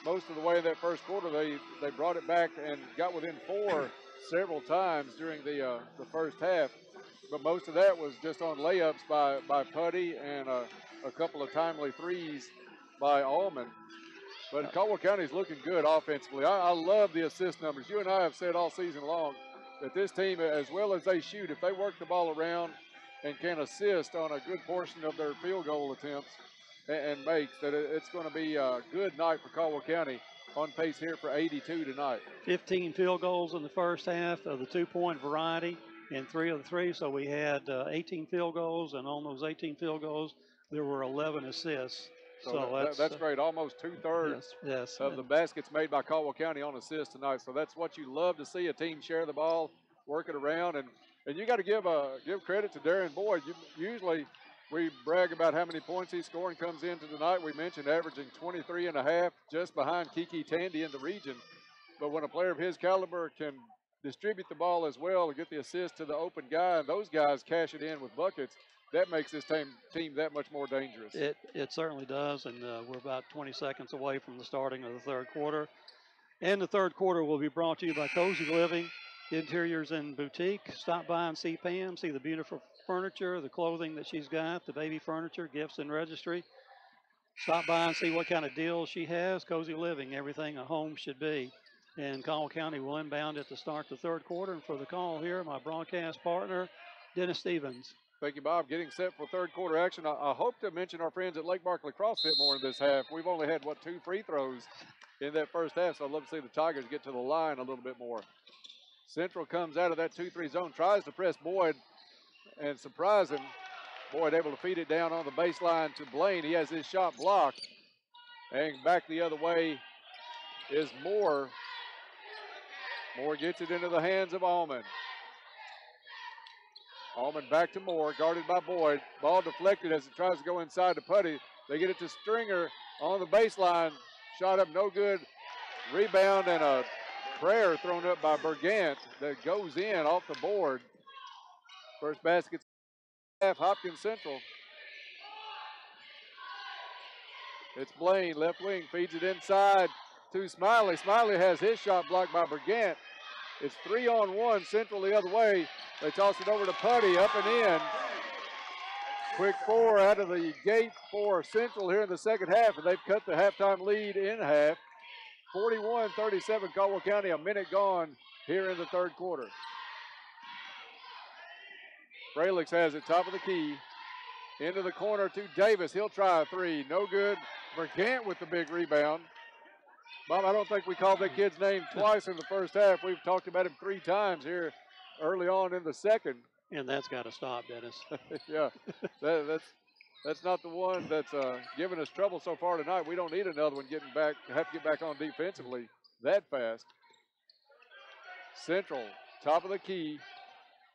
most of the way in that first quarter. They brought it back and got within 4 several times during the first half, but most of that was just on layups by Putty and a couple of timely threes by Allman. But Caldwell County's looking good offensively. I love the assist numbers. You and I have said all season long that this team, as well as they shoot, if they work the ball around and can assist on a good portion of their field goal attempts and makes, that it's going to be a good night for Caldwell County, on pace here for 82 tonight. 15 field goals in the first half of the 2-point variety, and 3 of the 3. So we had 18 field goals, and on those 18 field goals, there were 11 assists. So that's great. Almost 2/3 of the baskets made by Caldwell County on assists tonight. So that's what you love to see, a team share the ball, work it around. And you got to give credit to Darian Boyd. Usually we brag about how many points he's scoring comes into tonight. We mentioned averaging 23.5, just behind Kiki Tandy in the region. But when a player of his caliber can distribute the ball as well and get the assist to the open guy, and those guys cash it in with buckets, that makes this team that much more dangerous. It certainly does, and we're about 20 seconds away from the starting of the third quarter. And the third quarter will be brought to you by Cozy Living, Interiors and Boutique. Stop by and see Pam, see the beautiful furniture, the clothing that she's got, the baby furniture, gifts and registry. Stop by and see what kind of deals she has. Cozy Living, everything a home should be. And Caldwell County will inbound at the start of the third quarter. And for the call here, my broadcast partner, Dennis Stevens. Thank you, Bob. Getting set for third quarter action. I hope to mention our friends at Lake Barkley CrossFit more in this half. We've only had, 2 free throws in that first half, so I'd love to see the Tigers get to the line a little bit more. Central comes out of that 2-3 zone, tries to press Boyd and surprise him. Boyd able to feed it down on the baseline to Blaine. He has his shot blocked. And back the other way is Moore. Moore gets it into the hands of Allman. Allman back to Moore, guarded by Boyd. Ball deflected as it tries to go inside to Putty. They get it to Stringer on the baseline. Shot up no good. Rebound and a prayer thrown up by Bergant that goes in off the board. First basket, half Hopkins Central. It's Blaine, left wing, feeds it inside to Smiley. Smiley has his shot blocked by Brigant. It's 3-on-1, Central the other way. They toss it over to Putty, up and in. Quick 4 out of the gate for Central here in the second half, and they've cut the halftime lead in half. 41-37 Caldwell County, a minute gone here in the third quarter. Fralix has it, top of the key. Into the corner to Davis. He'll try a three. No good. Brigant with the big rebound. Bob, I don't think we called that kid's name twice in the first half. We've talked about him 3 times here early on in the second. And that's got to stop, Dennis. Yeah, that's not the one that's given us trouble so far tonight. We don't need another one have to get back on defensively that fast. Central, top of the key.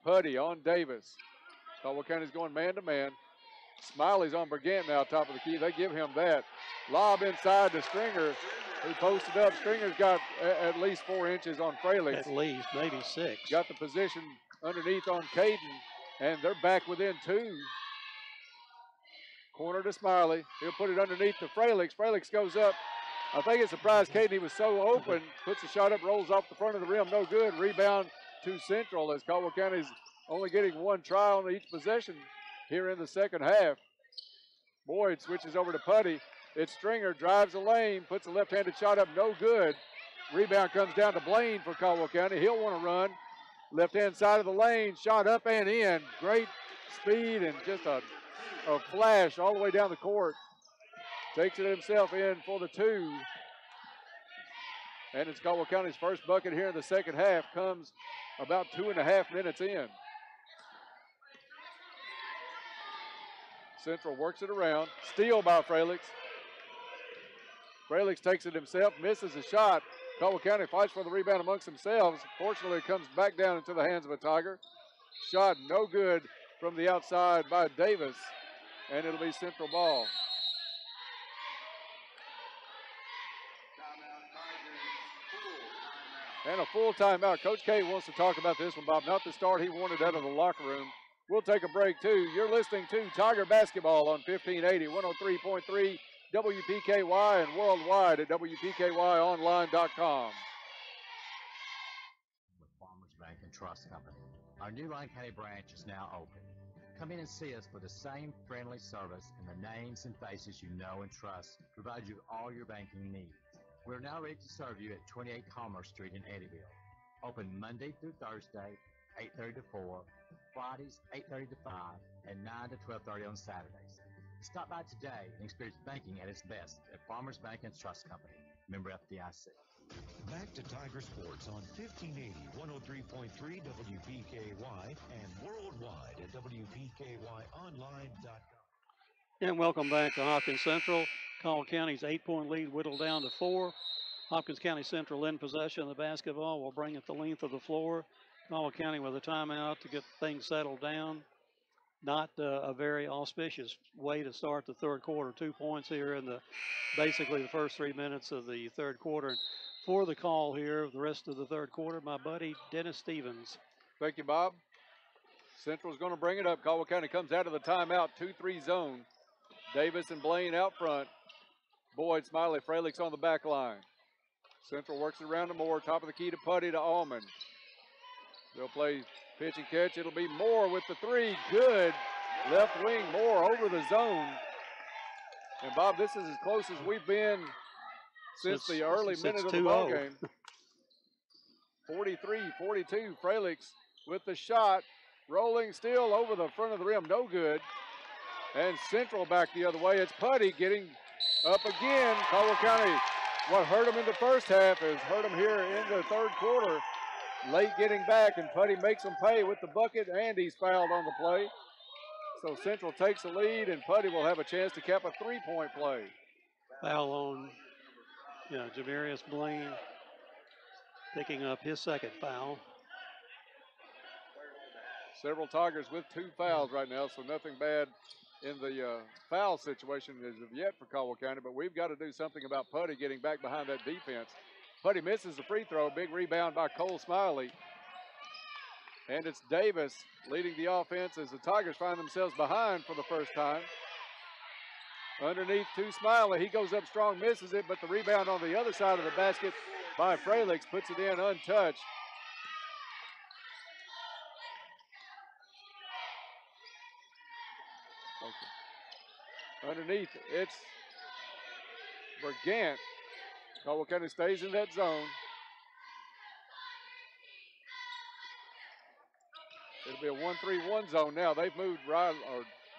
Putty on Davis. Caldwell County's going man-to-man. Smiley's on Brigant now, top of the key. They give him that. Lob inside to Stringer, who posted up. Stringer's got at least 4 inches on Fralix. At least, maybe 6. Got the position underneath on Caden, and they're back within 2. Corner to Smiley. He'll put it underneath to Fralix. Fralix goes up. I think it surprised Caden. He was so open. Puts the shot up, rolls off the front of the rim. No good. Rebound to Central as Caldwell County's only getting 1 try on each possession here in the second half. Boyd switches over to Putty. It's Stringer, drives the lane, puts a left-handed shot up, no good. Rebound comes down to Blaine for Caldwell County. He'll want to run. Left-hand side of the lane, shot up and in. Great speed and just a flash all the way down the court. Takes it himself in for the 2. And it's Caldwell County's first bucket here in the second half. Comes about 2.5 minutes in. Central works it around. Steal by Fralix. Fralix takes it himself, misses a shot. Caldwell County fights for the rebound amongst themselves. Fortunately, it comes back down into the hands of a Tiger. Shot no good from the outside by Davis, and it'll be Central ball. And a full timeout. Coach K wants to talk about this one, Bob. Not the start he wanted out of the locker room. We'll take a break, too. You're listening to Tiger Basketball on 1580, 103.3 WPKY and worldwide at WPKYonline.com. With Farmers Bank and Trust Company. Our new Lyon County branch is now open. Come in and see us for the same friendly service and the names and faces you know and trust to provide you all your banking needs. We're now ready to serve you at 28 Commerce Street in Eddyville. Open Monday through Thursday, 8:30 to 4, Fridays 8:30 to 5, and 9 to 12:30 on Saturdays. Stop by today and experience banking at its best at Farmers Bank and Trust Company. Member FDIC. Back to Tiger Sports on 1580, 103.3 WPKY and worldwide at WPKYonline.com. And welcome back to Hopkins Central. Caldwell County's 8-point lead whittled down to 4. Hopkins County Central in possession of the basketball will bring it the length of the floor. Caldwell County with a timeout to get things settled down. Not a very auspicious way to start the third quarter. 2 points here in basically the first 3 minutes of the third quarter. And for the call here, the rest of the third quarter, my buddy Dennis Stevens. Thank you, Bob. Central's going to bring it up. Caldwell County comes out of the timeout, 2-3 zone. Davis and Blaine out front. Boyd, Smiley, Fralix on the back line. Central works it around to Moore. Top of the key to Putty to Allman. They'll play pitch and catch. It'll be Moore with the 3. Good. Left wing, Moore over the zone. And, Bob, this is as close as we've been since the early minute of the ball game. 43-42. Fralix with the shot. Rolling still over the front of the rim. No good. And Central back the other way. It's Putty getting up again. Caldwell County, what hurt them in the first half has hurt them here in the third quarter. Late getting back, and Putty makes them pay with the bucket, and he's fouled on the play. So Central takes the lead, and Putty will have a chance to cap a 3-point play. Foul on Jamarius Blaine picking up his second foul. Several Tigers with 2 fouls right now, so nothing bad in the foul situation as of yet for Caldwell County, but we've got to do something about Putty getting back behind that defense. Putty misses the free throw. Big rebound by Cole Smiley. And it's Davis leading the offense as the Tigers find themselves behind for the first time. Underneath to Smiley. He goes up strong, misses it, but the rebound on the other side of the basket by Fralix puts it in untouched. Okay. Underneath, it's Bergant. Caldwell County stays in that zone. It'll be a 1-3-1 zone now. They've moved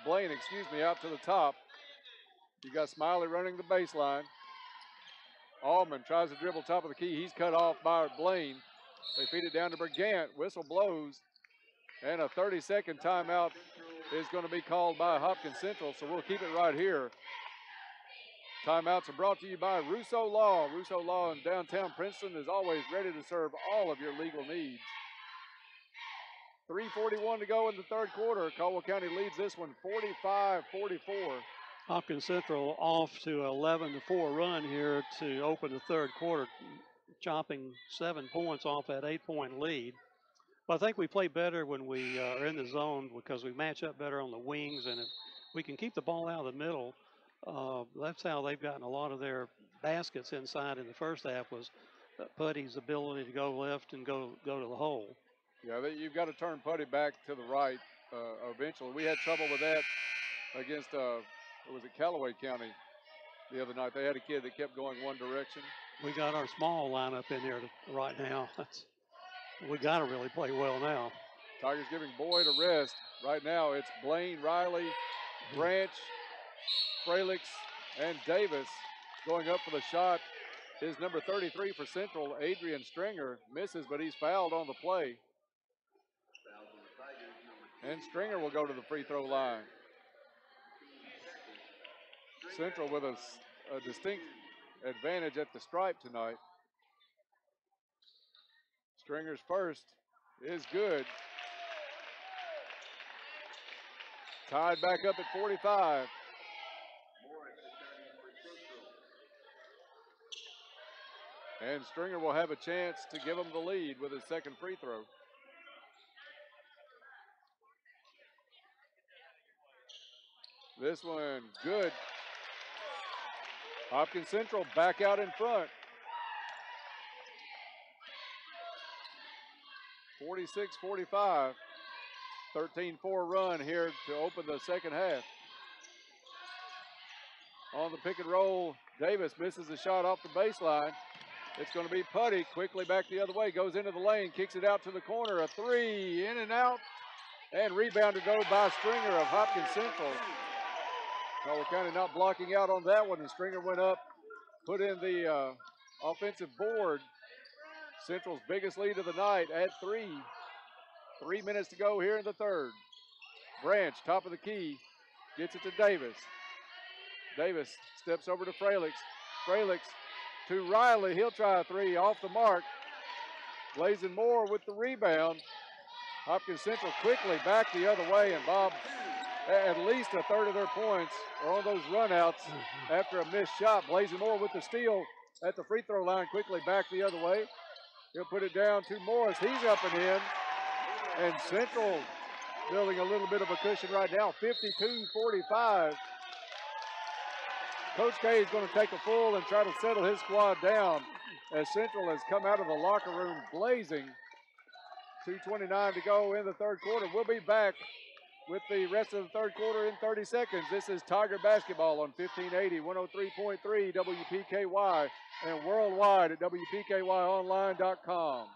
Blaine, out to the top. You got Smiley running the baseline. Allman tries to dribble top of the key. He's cut off by Blaine. They feed it down to Bergant. Whistle blows. And a 30-second timeout is going to be called by Hopkins Central, so we'll keep it right here. Timeouts are brought to you by Russo Law. Russo Law in downtown Princeton is always ready to serve all of your legal needs. 3:41 to go in the third quarter. Caldwell County leads this one 45-44. Hopkins Central off to 11-4 run here to open the third quarter, chopping 7 points off that 8-point lead. But I think we play better when we are in the zone because we match up better on the wings, and if we can keep the ball out of the middle, that's how they've gotten a lot of their baskets inside in the first half was Putty's ability to go left and go to the hole. Yeah, you've got to turn Putty back to the right eventually. We had trouble with that against, was it Callaway County the other night? They had a kid that kept going one direction. We got our small lineup in there right now. We got to really play well now. Tigers giving Boyd a rest. Right now it's Blaine, Riley, Branch, Fralix, and Davis. Going up for the shot is number 33 for Central, Adrian Stringer. Misses, but he's fouled on the play. And Stringer will go to the free throw line. Central with a distinct advantage at the stripe tonight. Stringer's first is good. Tied back up at 45. And Stringer will have a chance to give him the lead with his second free throw. This one good. Hopkins Central back out in front. 46-45. 13-4 run here to open the second half. On the pick and roll, Davis misses a shot off the baseline. It's going to be Putty, quickly back the other way, goes into the lane, kicks it out to the corner, a three, in and out, and rebounded though by Stringer of Hopkins Central. Caldwell County not blocking out on that one, and Stringer went up, put in the offensive board. Central's biggest lead of the night at 3. 3 minutes to go here in the third. Branch, top of the key, gets it to Davis. Davis steps over to Fralix. Fralix to Riley. He'll try a three off the mark. Blazing Moore with the rebound. Hopkins Central quickly back the other way, and Bob, at least a third of their points are on those runouts after a missed shot. Blazing Moore with the steal at the free throw line, quickly back the other way. He'll put it down to Morris. He's up and in. And Central building a little bit of a cushion right now, 52-45. Coach K is going to take a full and try to settle his squad down as Central has come out of the locker room blazing. 2:29 to go in the third quarter. We'll be back with the rest of the third quarter in 30 seconds. This is Tiger Basketball on 1580, 103.3 WPKY, and worldwide at WPKYonline.com.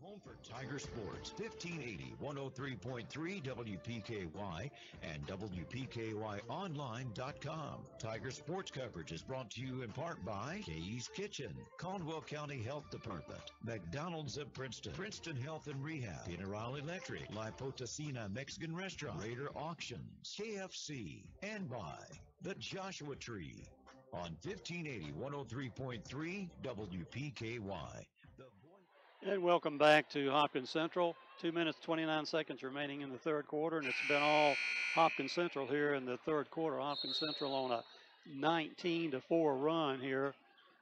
Home for Tiger Sports, 1580, 103.3 WPKY and WPKYonline.com. Tiger Sports coverage is brought to you in part by Kay's Kitchen, Caldwell County Health Department, McDonald's of Princeton, Princeton Health and Rehab, General Electric, La Potosina Mexican Restaurant, Raider Auctions, KFC, and by the Joshua Tree on 1580, 103.3 WPKY. And welcome back to Hopkins Central. 2 minutes, 29 seconds remaining in the third quarter, and it's been all Hopkins Central here in the third quarter. Hopkins Central on a 19-4 run here,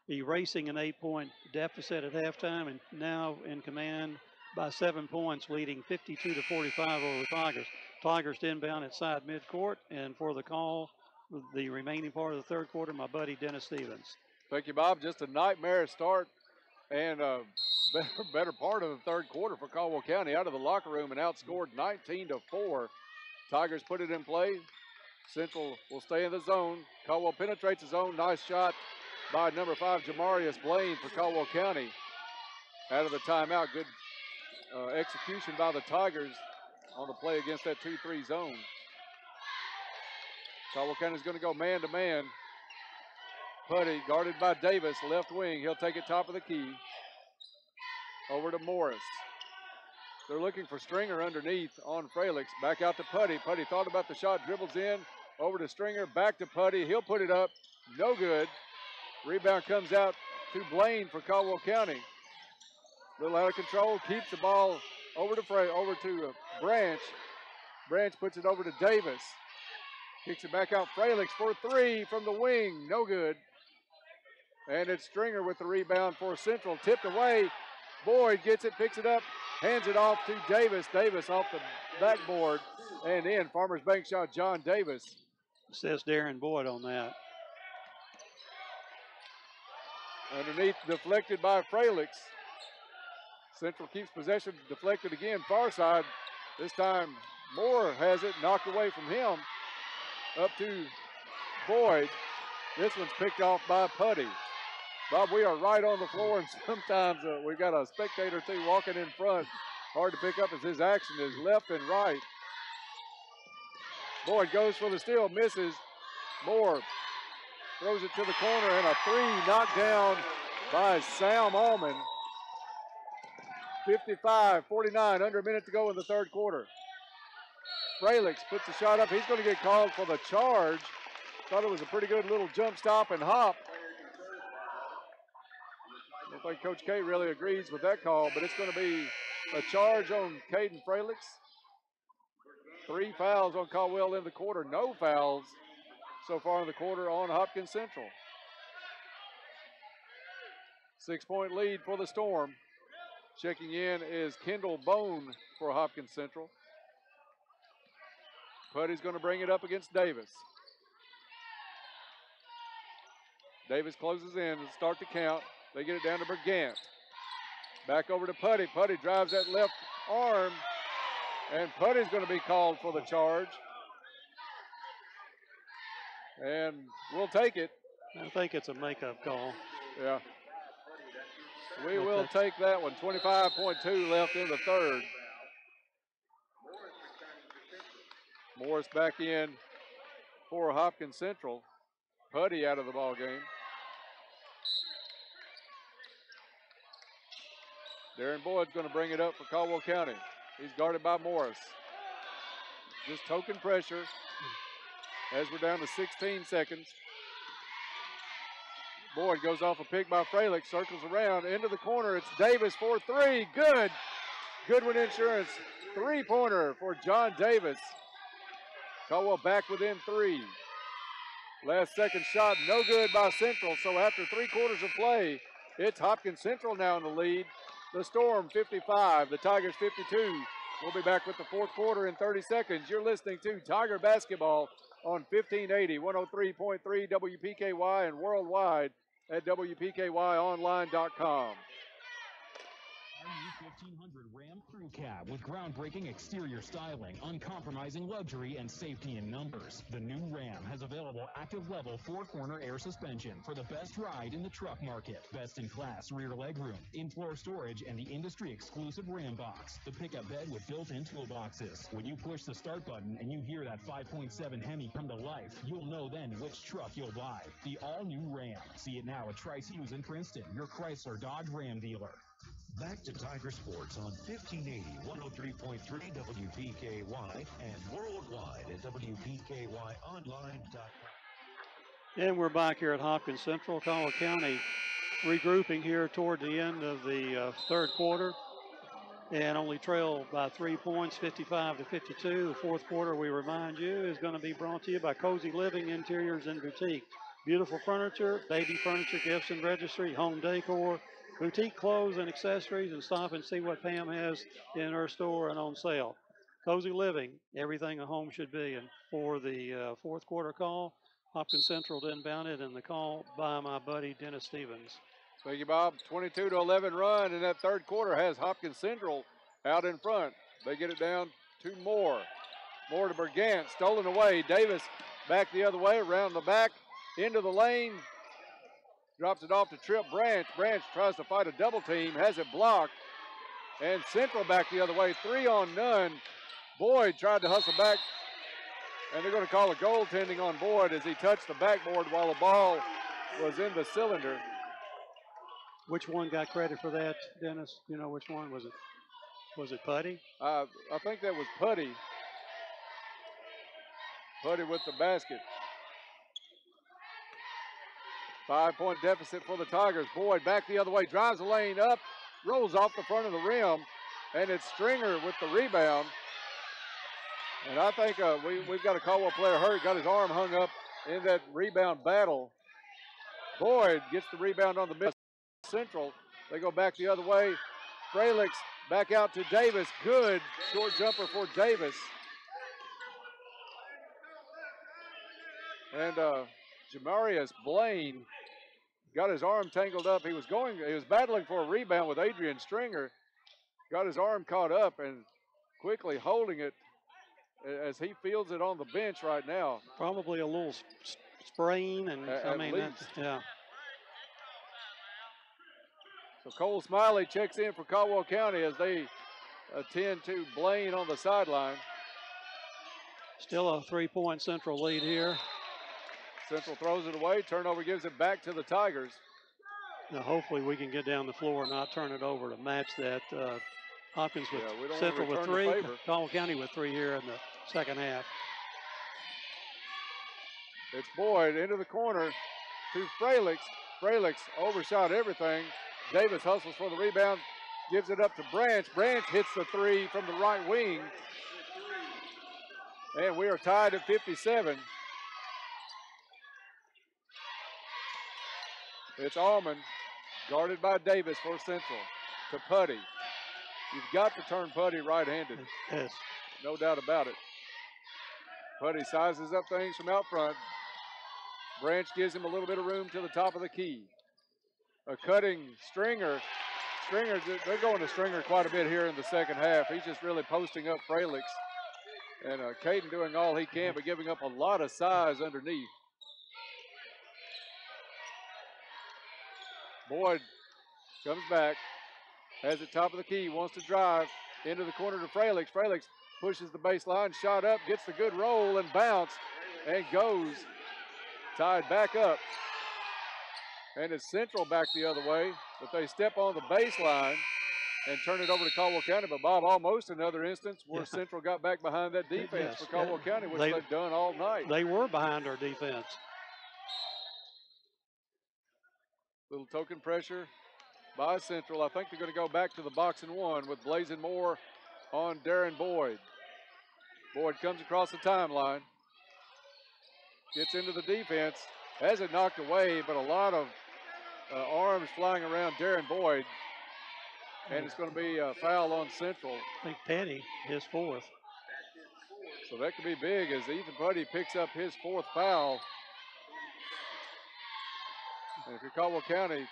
erasing an 8-point deficit at halftime, and now in command by 7 points, leading 52-45 over the Tigers. Tigers to inbound at side midcourt. And for the call, the remaining part of the third quarter, my buddy Dennis Stevens. Thank you, Bob. Just a nightmare start and a better part of the third quarter for Caldwell County out of the locker room and outscored 19-4. Tigers put it in play. Central will stay in the zone. Caldwell penetrates the zone. Nice shot by number 5, Jamarius Blaine for Caldwell County. Out of the timeout. Good execution by the Tigers on the play against that 2-3 zone. Caldwell County is going to go man-to-man. Putty guarded by Davis, left wing. He'll take it top of the key. Over to Morris. They're looking for Stringer underneath on Fralix. Back out to Putty. Putty thought about the shot, dribbles in. Over to Stringer, back to Putty. He'll put it up. No good. Rebound comes out to Blaine for Caldwell County. A little out of control. Keeps the ball over to Branch. Branch puts it over to Davis. Kicks it back out. Fralix for 3 from the wing. No good. And it's Stringer with the rebound for Central. Tipped away. Boyd gets it, picks it up, hands it off to Davis. Davis off the backboard and in. Farmers Bank shot John Davis. Says Darren Boyd on that. Underneath, deflected by Fralix. Central keeps possession, deflected again, far side. This time Moore has it, knocked away from him. Up to Boyd. This one's picked off by Putty. Bob, we are right on the floor, and sometimes we've got a spectator or two walking in front. Hard to pick up as his action is left and right. Boyd goes for the steal, misses. Moore throws it to the corner, and a 3 knocked down by Sam Allman. 55-49, under a minute to go in the third quarter. Fralix puts the shot up. He's going to get called for the charge. Thought it was a pretty good little jump stop and hop. I don't think Coach K really agrees with that call, but it's going to be a charge on Caden Fralix. 3 fouls on Caldwell in the quarter. No fouls so far in the quarter on Hopkins Central. 6-point lead for the Storm. Checking in is Kendall Bone for Hopkins Central. Putty's going to bring it up against Davis. Davis closes in and start to count. They get it down to Bergant. Back over to Putty. Putty drives that left arm, and Putty's going to be called for the charge. And we'll take it. I think it's a makeup call. Yeah. We will take that one. 25.2 left in the third. Morris back in for Hopkins Central. Putty out of the ball game. Darren Boyd's going to bring it up for Caldwell County. He's guarded by Morris. Just token pressure as we're down to 16 seconds. Boyd goes off a pick by Fralix, circles around into the corner. It's Davis for 3. Good. Goodwin Insurance 3-pointer for John Davis. Caldwell back within 3. Last second shot, no good by Central. So after 3 quarters of play, it's Hopkins Central now in the lead. The Storm 55, the Tigers 52. We'll be back with the fourth quarter in 30 seconds. You're listening to Tiger Basketball on 1580, 103.3 WPKY and worldwide at WPKYonline.com. New 1500 Ram Crew Cab with groundbreaking exterior styling, uncompromising luxury, and safety in numbers. The new Ram has available active level 4-corner air suspension for the best ride in the truck market. Best in class rear legroom, in-floor storage, and the industry exclusive Ram box. The pickup bed with built-in toolboxes. When you push the start button and you hear that 5.7 Hemi come to life, you'll know then which truck you'll buy. The all-new Ram. See it now at Tri-Hughes in Princeton, your Chrysler Dodge Ram dealer. Back to Tiger Sports on 1580, 103.3 WPKY and worldwide at WPKYonline.com. And we're back here at Hopkins Central. Caldwell County regrouping here toward the end of the third quarter and only trail by 3 points, 55-52. The fourth quarter, we remind you, is going to be brought to you by Cozy Living Interiors and Boutique. Beautiful furniture, baby furniture, gifts and registry, home decor, boutique clothes and accessories, and stop and see what Pam has in her store and on sale. cozy living, everything a home should be. And for the fourth quarter call, Hopkins Central inbounded, and the call by my buddy Dennis Stevens. Thank you, Bob. 22-11 run in that third quarter has Hopkins Central out in front. They get it down to Moore. Moore to Bergant, stolen away. Davis back the other way, around the back, into the lane. Drops it off to Trip Branch. Branch tries to fight a double team, has it blocked. And Central back the other way, 3 on none. Boyd tried to hustle back, and they're going to call a goaltending on Boyd as he touched the backboard while the ball was in the cylinder. Which one got credit for that, Dennis? You know which one? Was it Putty? I think that was Putty. Putty with the basket. 5-point deficit for the Tigers. Boyd back the other way, drives the lane up, rolls off the front of the rim, and it's Stringer with the rebound. And I think we've got a Caldwell player hurt, got his arm hung up in that rebound battle. Boyd gets the rebound on the mid Central. They go back the other way. Fralix back out to Davis. Good short jumper for Davis. And Jamarius Blaine got his arm tangled up. He was battling for a rebound with Adrian Stringer. Got his arm caught up and quickly holding it as he feels it on the bench right now. Probably a little sprain, and I mean, yeah. So Cole Smiley checks in for Caldwell County as they attend to Blaine on the sideline. Still a 3-point Central lead here. Central throws it away. Turnover gives it back to the Tigers. Now hopefully we can get down the floor and not turn it over to match that. Hopkins with Central with 3, Caldwell County with 3 here in the second half. It's Boyd into the corner to Fralix. Fralix overshot everything. Davis hustles for the rebound, gives it up to Branch. Branch hits the 3 from the right wing. And we are tied at 57. It's Allman, guarded by Davis for Central, to Putty. You've got to turn Putty right-handed. Yes. No doubt about it. Putty sizes up things from out front. Branch gives him a little bit of room to the top of the key. A cutting Stringer. They're going to Stringer quite a bit here in the second half. He's just really posting up Fralix. And Caden doing all he can, but giving up a lot of size underneath. Boyd comes back, has it top of the key, wants to drive into the corner to Fralix. Fralix pushes the baseline, shot up, gets the good roll and bounce, and goes. Tied back up. And it's Central back the other way, but they step on the baseline and turn it over to Caldwell County. But Bob, almost another instance where Central got back behind that defense for Caldwell County, which they've done all night. They were behind our defense. Little token pressure by Central. I think they're going to go back to the box and one with Blazin Moore on Darren Boyd. Boyd comes across the timeline, gets into the defense, has it knocked away, but a lot of arms flying around Darren Boyd, and it's going to be a foul on Central. I think Petty, his 4th. So that could be big as Ethan Putty picks up his 4th foul. And if you're Caldwell County,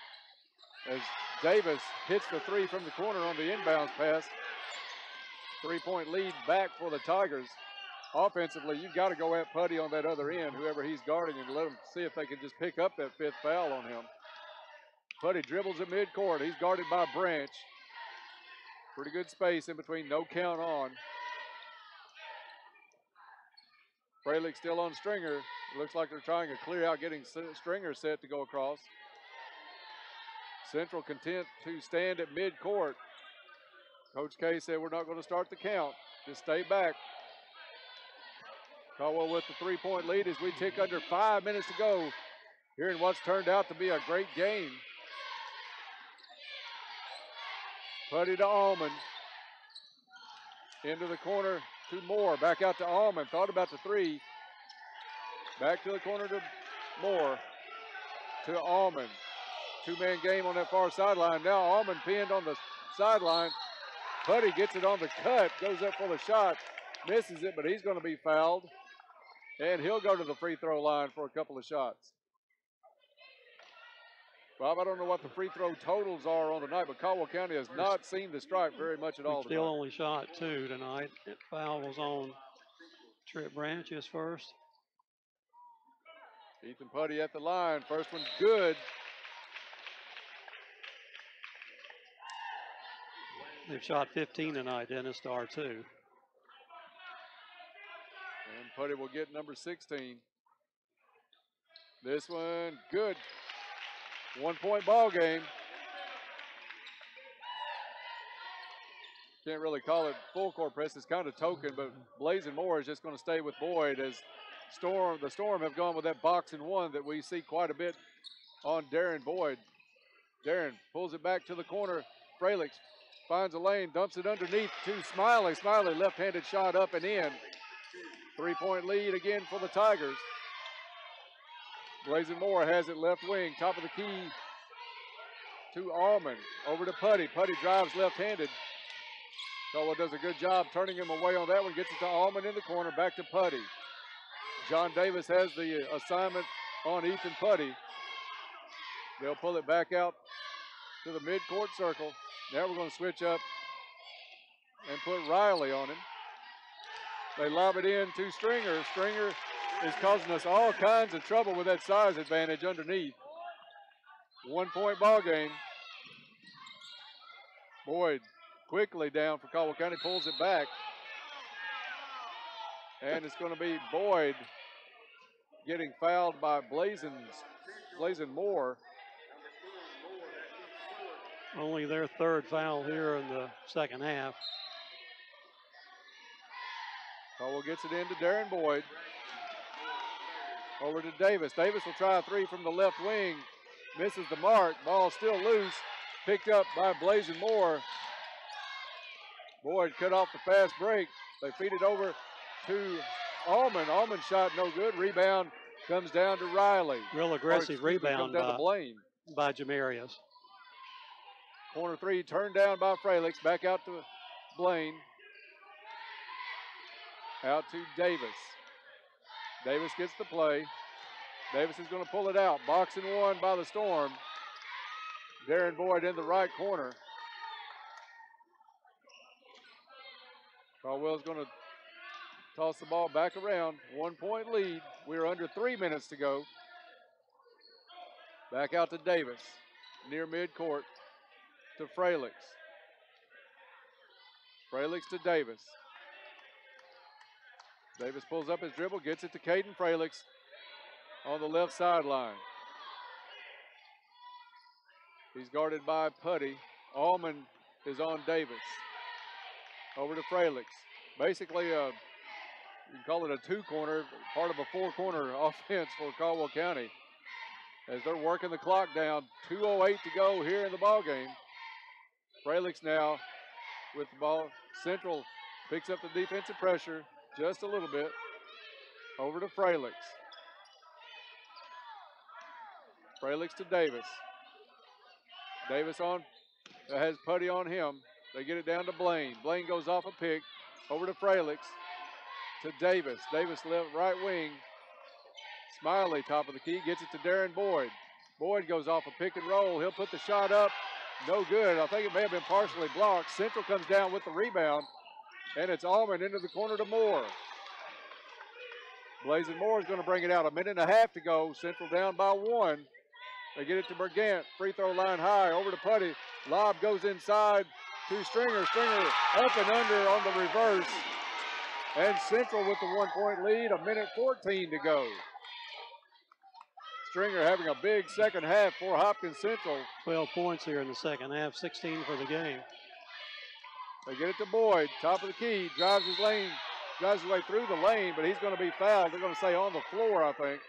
as Davis hits the 3 from the corner on the inbounds pass, 3-point lead back for the Tigers. Offensively, you've got to go at Putty on that other end, whoever he's guarding, and let him see if they can just pick up that 5th foul on him. Putty dribbles at midcourt. He's guarded by Branch. Pretty good space in between, no count on. Fralix still on Stringer. It looks like they're trying to clear out, getting Stringer set to go across. Central content to stand at midcourt. Coach K said we're not going to start the count. Just stay back. Caldwell with the 3-point lead as we tick under 5 minutes to go here in what's turned out to be a great game. Putty to Allman. Into the corner to Moore. Back out to Allman. Thought about the 3. Back to the corner to Moore. To Allman. 2-man game on that far sideline. Now Allman pinned on the sideline. Putty gets it on the cut. Goes up for the shot. misses it, but he's going to be fouled. And he'll go to the free throw line for a couple of shots. Bob, I don't know what the free throw totals are on the night, but Caldwell County has not seen the stripe very much at all tonight. Still only shot 2 tonight. Foul was on Trip Branches first. Ethan Putty at the line. First one good. They've shot 15 tonight, Dennis Star 2. And Putty will get number 16. This one good. 1-point ball game. Can't really call it full court press. It's kind of token, but Blazing Moore is just going to stay with Boyd as the Storm have gone with that box and one that we see quite a bit on Darren Boyd. Darren pulls it back to the corner. Fralix finds a lane, dumps it underneath to Smiley. Smiley left-handed shot up and in. 3-point lead again for the Tigers. Blazing Moore has it left wing, top of the key to Allman. Over to Putty. Putty drives left-handed. Caldwell does a good job turning him away on that one. Gets it to Allman in the corner. Back to Putty. John Davis has the assignment on Ethan Putty. They'll pull it back out to the midcourt circle. Now we're going to switch up and put Riley on him. They lob it in to Stringer. Stringer is causing us all kinds of trouble with that size advantage underneath. 1-point ball game. Boyd quickly down for Caldwell County, pulls it back. And it's going to be Boyd getting fouled by Blazing Moore. Only their third foul here in the second half. Caldwell gets it into Darren Boyd. Over to Davis. Davis will try a three from the left wing. Misses the mark. Ball still loose. Picked up by Blazing Moore. Boyd cut off the fast break. They feed it over to Allman. Allman shot no good. Rebound comes down to Riley. Real aggressive rebound by Jamarius. Corner three turned down by Fralix. Back out to Blaine. Out to Davis. Davis gets the play. Davis is going to pull it out. Box and one by the Storm. Darren Boyd in the right corner. Caldwell's going to toss the ball back around. 1-point lead. We're under 3 minutes to go. Back out to Davis. Near midcourt to Fralix. Fralix to Davis. Davis pulls up his dribble, gets it to Caden Fralix on the left sideline. He's guarded by Putty. Allman is on Davis. Over to Fralix. Basically, you can call it a two-corner, part of a four-corner offense for Caldwell County. As they're working the clock down, 2:08 to go here in the ball game. Fralix now with the ball. Central picks up the defensive pressure just a little bit. Over to Fralix. Fralix to Davis. Davis has Putty on him. They get it down to Blaine. Blaine goes off a pick. Over to Fralix. To Davis. Davis left right wing. Smiley, top of the key, gets it to Darren Boyd. Boyd goes off a pick and roll. He'll put the shot up. No good. I think it may have been partially blocked. Central comes down with the rebound. And it's Allman into the corner to Moore. Blazing Moore is going to bring it out. 1.5 minutes to go. Central down by 1. They get it to Bergant. Free throw line high. Over to Putty. Lob goes inside to Stringer. Stringer up and under on the reverse. And Central with the 1-point lead. 1:14 to go. Stringer having a big second half for Hopkins Central. 12 points here in the second half. 16 for the game. They get it to Boyd. Top of the key. Drives his way through the lane, but he's going to be fouled. They're going to say on the floor, I think.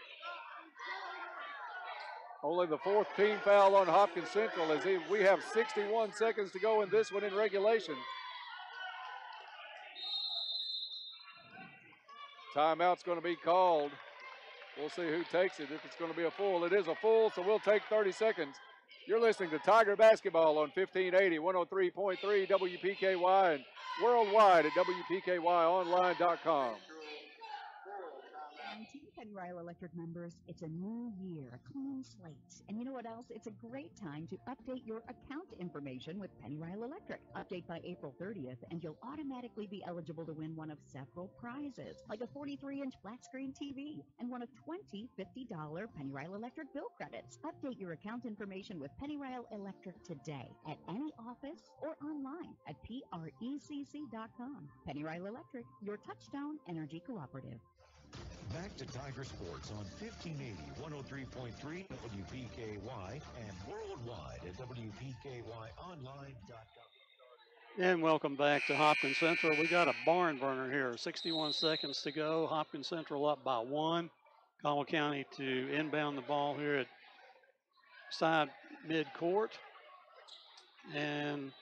Only the 4th team foul on Hopkins Central as we have 61 seconds to go in this one in regulation. Timeout's going to be called. We'll see who takes it. If it's going to be a full, it is a full, so we'll take 30 seconds. You're listening to Tiger Basketball on 1580, 103.3 WPKY and worldwide at WPKYonline.com. 19 Penny Rile Electric members, it's a new year, a clean slate. And you know what else? It's a great time to update your account information with Penny Rile Electric. Update by April 30th, and you'll automatically be eligible to win one of several prizes, like a 43-inch flat-screen TV and one of 20 $50 Penny Rile Electric bill credits. Update your account information with Penny Rile Electric today at any office or online at PRECC.com. Penny Rile Electric, your touchstone energy cooperative. Back to Tiger Sports on 1580, 103.3 WPKY and worldwide at WPKYonline.com. And welcome back to Hopkins Central. We got a barn burner here. 61 seconds to go. Hopkins Central up by 1. Caldwell County to inbound the ball here at side midcourt. And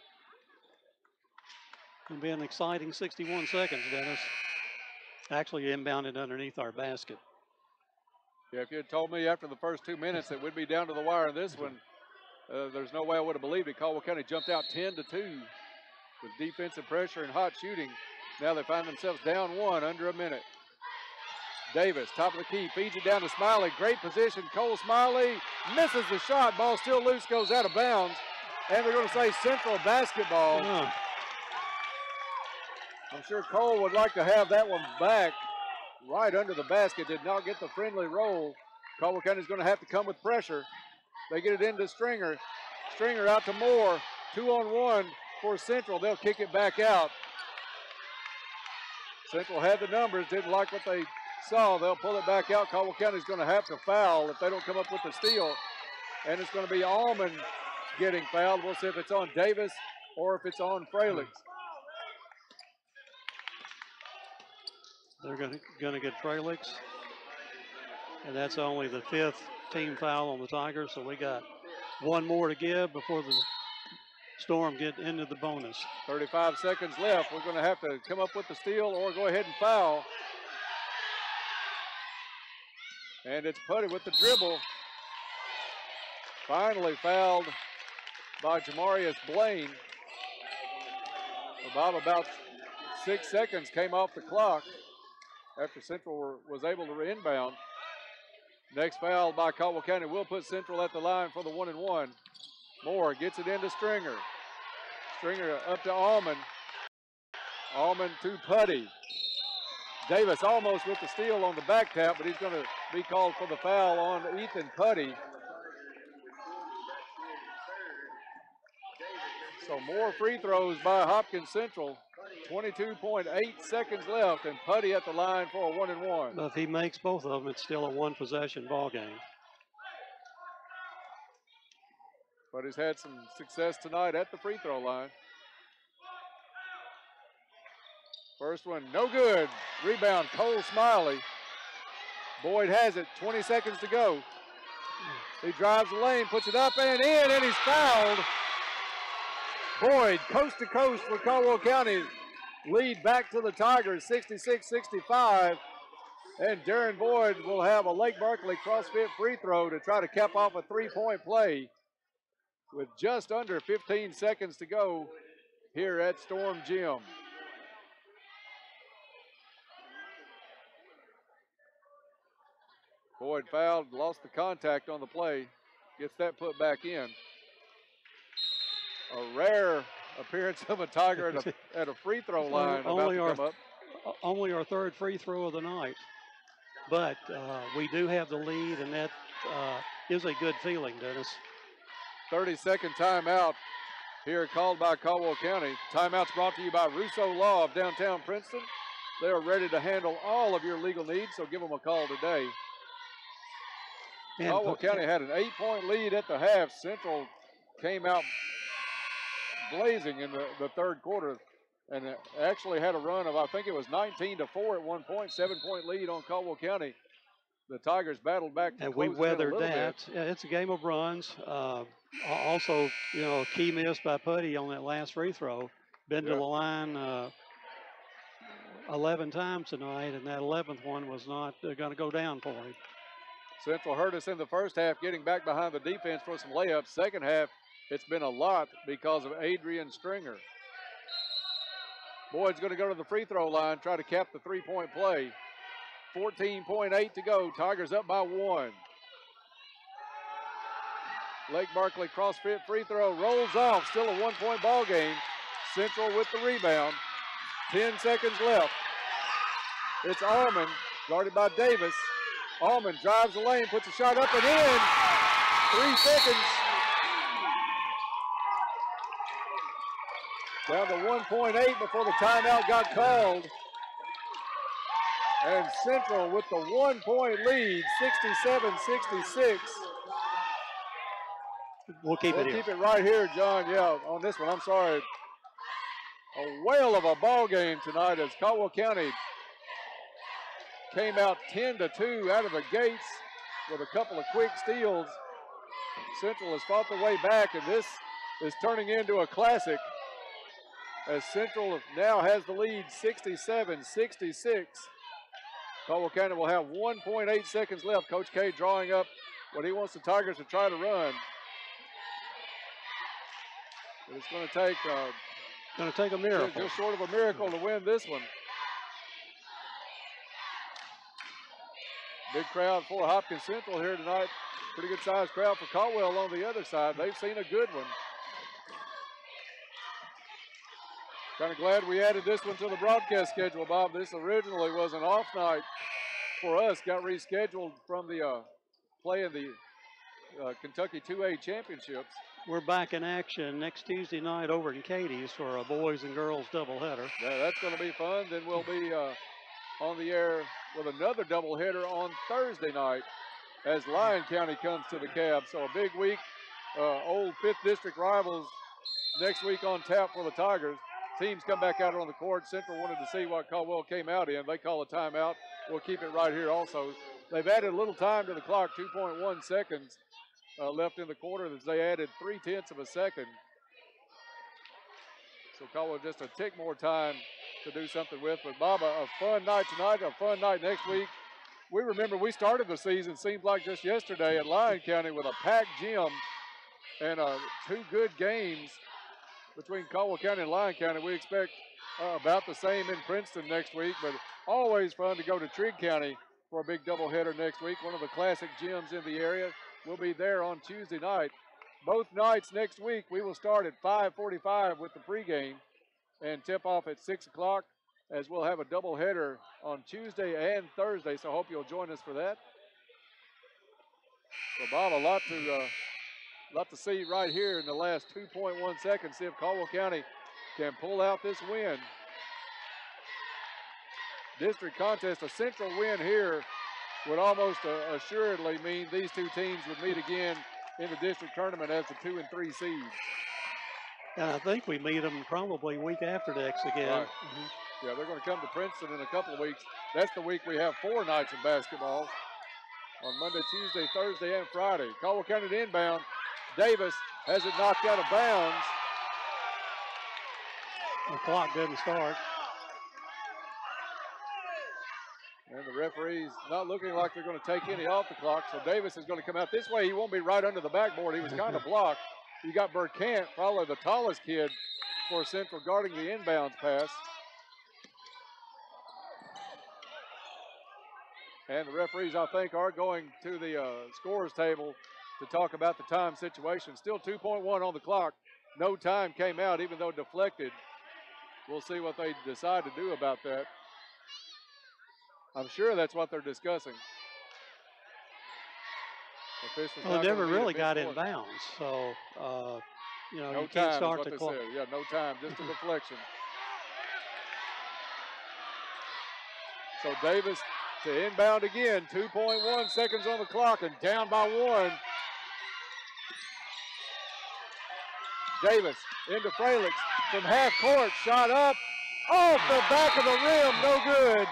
it'll be an exciting 61 seconds, Dennis. Actually inbounded underneath our basket. Yeah, if you had told me after the first 2 minutes that we'd be down to the wire in this one, there's no way I would have believed it. Caldwell County jumped out 10-2 with defensive pressure and hot shooting. Now they find themselves down 1 under a minute. Davis, top of the key, feeds it down to Smiley. Great position. Cole Smiley misses the shot. Ball still loose, goes out of bounds. And they're going to say Central basketball. I'm sure Cole would like to have that one back right under the basket. Did not get the friendly roll. Caldwell County's going to have to come with pressure. They get it into Stringer. Stringer out to Moore. 2-on-1 for Central. They'll kick it back out. Central had the numbers, didn't like what they saw. They'll pull it back out. Caldwell County's going to have to foul if they don't come up with the steal. And it's going to be Allman getting fouled. We'll see if it's on Davis or if it's on Fralix. They're going to get Fralix. And that's only the 5th team foul on the Tigers. So we got one more to give before the Storm get into the bonus. 35 seconds left. We're going to have to come up with the steal or go ahead and foul. And it's Putty with the dribble. Finally fouled by Jamarius Blaine. About 6 seconds came off the clock after Central was able to inbound. Next foul by Caldwell County will put Central at the line for the 1-and-1. Moore gets it into Stringer. Stringer up to Allman. Allman to Putty. Davis almost with the steal on the back tap, but he's going to be called for the foul on Ethan Putty. So more free throws by Hopkins Central. 22.8 seconds left, and Putty at the line for a 1-and-1. But if he makes both of them, it's still a one-possession ball game. But he's had some success tonight at the free throw line. First one, no good. Rebound, Cole Smiley. Boyd has it, 20 seconds to go. He drives the lane, puts it up and in, and he's fouled. Boyd, coast to coast for Caldwell County. Lead back to the Tigers, 66-65. And Darren Boyd will have a Lake Barkley CrossFit free throw to try to cap off a three-point play with just under 15 seconds to go here at Storm Gym. Boyd fouled, lost the contact on the play, gets that put back in. A rare appearance of a Tiger at a free throw line about to come up. Only our 3rd free throw of the night. But we do have the lead, and that is a good feeling, Dennis. 30-second timeout here called by Caldwell County. Timeout's brought to you by Russo Law of downtown Princeton. They are ready to handle all of your legal needs, so give them a call today. And Caldwell County had an 8-point lead at the half. Central came out blazing in the 3rd quarter and actually had a run of, I think it was 19-4 at one point, 7-point lead on Caldwell County. The Tigers battled back to and close we weathered it a little that. bit. Yeah, it's a game of runs. Also, a key miss by Putty on that last free throw. Been to the line 11 times tonight, and that 11th one was not going to go down for him. Central hurt us in the first half, getting back behind the defense for some layups. Second half, it's been a lot because of Adrian Stringer. Boyd's going to go to the free throw line, try to cap the three-point play. 14.8 to go. Tigers up by 1. Lake Barkley cross-fit free throw, rolls off. Still a 1-point ball game. Central with the rebound. 10 seconds left. It's Allman, guarded by Davis. Allman drives the lane, puts a shot up and in. 3 seconds. Down to 1.8 before the timeout got called. And Central with the 1-point lead, 67-66. We'll keep it here. Keep it right here, John. Yeah, on this one, I'm sorry. A whale of a ball game tonight as Caldwell County came out 10-2 out of the gates with a couple of quick steals. Central has fought their way back, and this is turning into a classic as Central now has the lead 67-66. Caldwell County will have 1.8 seconds left. Coach K drawing up what he wants the Tigers to try to run. But it's going to take a miracle. Just short of a miracle to win this one. Big crowd for Hopkins Central here tonight. Pretty good sized crowd for Caldwell on the other side. They've seen a good one. Kind of glad we added this one to the broadcast schedule, Bob. This originally was an off night for us. Got rescheduled from the play in the Kentucky 2A championships. We're back in action next Tuesday night over in Katie's for a boys and girls doubleheader. Yeah, that's going to be fun. Then we'll be on the air with another doubleheader on Thursday night as Lyon County comes to the cab. So a big week. Old 5th District rivals next week on tap for the Tigers. Teams come back out on the court. Central wanted to see what Caldwell came out in. They call a timeout. We'll keep it right here also. They've added a little time to the clock, 2.1 seconds left in the quarter as they added 0.3 of a second. So Caldwell just a tick more time to do something with. But Bob, a fun night tonight, a fun night next week. We remember we started the season, seemed like just yesterday, at Lyon County with a packed gym and 2 good games between Caldwell County and Lyon County. We expect about the same in Princeton next week, but always fun to go to Trigg County for a big doubleheader next week. One of the classic gyms in the area. We'll be there on Tuesday night. Both nights next week, we will start at 5:45 with the pregame and tip off at 6 o'clock as we'll have a doubleheader on Tuesday and Thursday, so I hope you'll join us for that. So, Bob, a lot to see right here in the last 2.1 seconds. See if Caldwell County can pull out this win. District contest, a Central win here would almost assuredly mean these two teams would meet again in the district tournament as the 2 and 3 seeds. And I think we meet them probably week after next again. Right. Yeah, they're going to come to Princeton in a couple of weeks. That's the week we have 4 nights of basketball on Monday, Tuesday, Thursday, and Friday. Caldwell County to inbound. Davis has it knocked out of bounds. The clock didn't start. And the referee's not looking like they're going to take any off the clock, so Davis is going to come out this way. He won't be right under the backboard. He was kind of blocked. You got Burkant, probably the tallest kid for Central, guarding the inbounds pass. And the referees, I think, are going to the scorer's table to talk about the time situation. Still 2.1 on the clock. No time came out, even though deflected. We'll see what they decide to do about that. I'm sure that's what they're discussing. Well, they never really got in bounds, so, no you can't start the the clock. Yeah, no time, just a deflection. So Davis to inbound again, 2.1 seconds on the clock and down by 1. Davis into Fralix from half court, shot up, off the back of the rim, no good.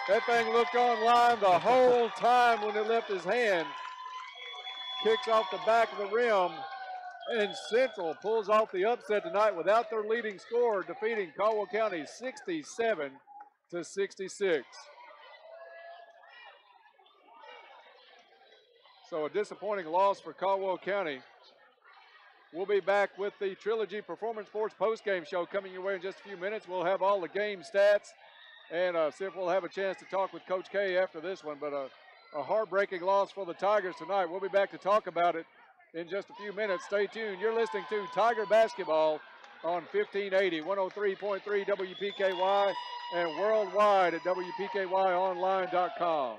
That thing looked online the whole time when it left his hand. Kicks off the back of the rim, and Central pulls off the upset tonight without their leading scorer, defeating Caldwell County 67-66. So a disappointing loss for Caldwell County. We'll be back with the Trilogy Performance Sports postgame show coming your way in just a few minutes. We'll have all the game stats and see if we'll have a chance to talk with Coach K after this one. But a heartbreaking loss for the Tigers tonight. We'll be back to talk about it in just a few minutes. Stay tuned. You're listening to Tiger Basketball on 1580, 103.3 WPKY, and worldwide at WPKYonline.com.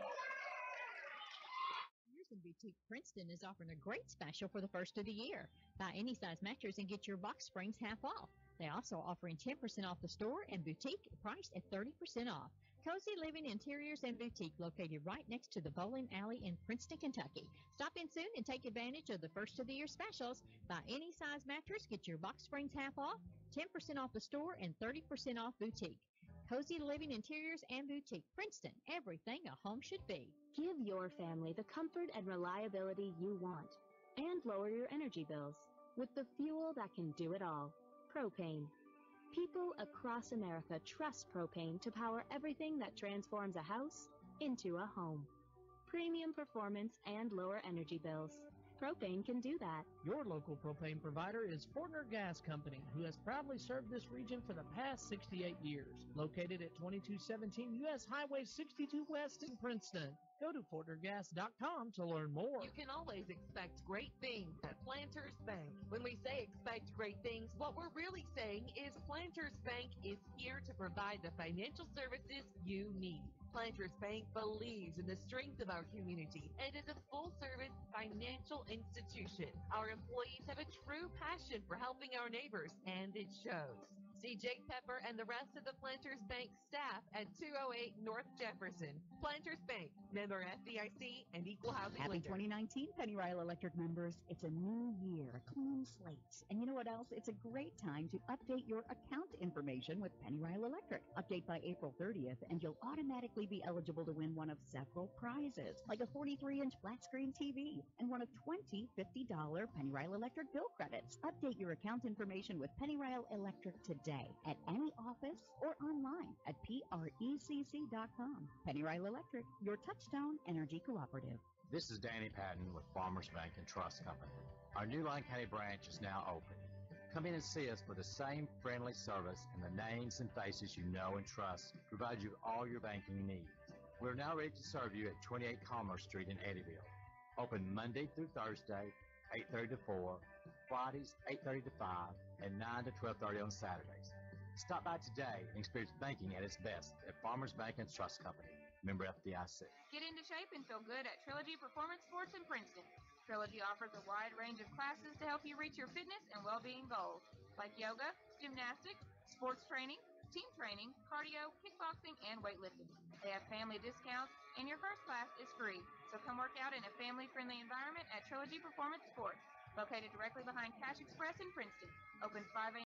Boutique Princeton is offering a great special for the first of the year. Buy any size mattress and get your box springs half off. They're also offering 10% off the store and boutique priced at 30% off. Cozy Living Interiors and Boutique located right next to the bowling alley in Princeton, Kentucky. Stop in soon and take advantage of the first of the year specials. Buy any size mattress, get your box springs half off, 10% off the store and 30% off boutique. Cozy Living Interiors and Boutique Princeton, everything a home should be. Give your family the comfort and reliability you want and lower your energy bills with the fuel that can do it all, propane. People across America trust propane to power everything that transforms a house into a home. Premium performance and lower energy bills. Propane can do that. Your local propane provider is Fortner Gas Company, who has proudly served this region for the past 68 years. Located at 2217 U.S. Highway 62 West in Princeton. Go to FortnerGas.com to learn more. You can always expect great things at Planters Bank. When we say expect great things, what we're really saying is Planters Bank is here to provide the financial services you need. Planters Bank believes in the strength of our community and is a full-service financial institution. Our employees have a true passion for helping our neighbors, and it shows. See Jake Pepper and the rest of the Planters Bank staff at 208 North Jefferson. Planters Bank, member FDIC and equal housing Happy lender. 2019, Pennyrile Electric members. It's a new year, a clean slate. And you know what else? It's a great time to update your account information with Pennyrile Electric. Update by April 30th, and you'll automatically be eligible to win one of several prizes, like a 43-inch flat-screen TV and one of 20 $50 Pennyrile Electric bill credits. Update your account information with Pennyrile Electric today at any office or online at PRECC.com. Pennyrile Electric, your touchstone energy cooperative. This is Danny Patton with Farmers Bank and Trust Company. Our new Lyon County branch is now open. Come in and see us for the same friendly service and the names and faces you know and trust provide you all your banking needs. We're now ready to serve you at 28 Commerce Street in Eddyville. Open Monday through Thursday, 8:30 to 4, Fridays 8:30 to 5, and 9 to 12:30 on Saturdays. Stop by today and experience banking at its best at Farmers Bank and Trust Company. Member FDIC. Get into shape and feel good at Trilogy Performance Sports in Princeton. Trilogy offers a wide range of classes to help you reach your fitness and well-being goals, like yoga, gymnastics, sports training, team training, cardio, kickboxing, and weightlifting. They have family discounts, and your first class is free. So come work out in a family-friendly environment at Trilogy Performance Sports, located directly behind Cash Express in Princeton. Open 5 a.m.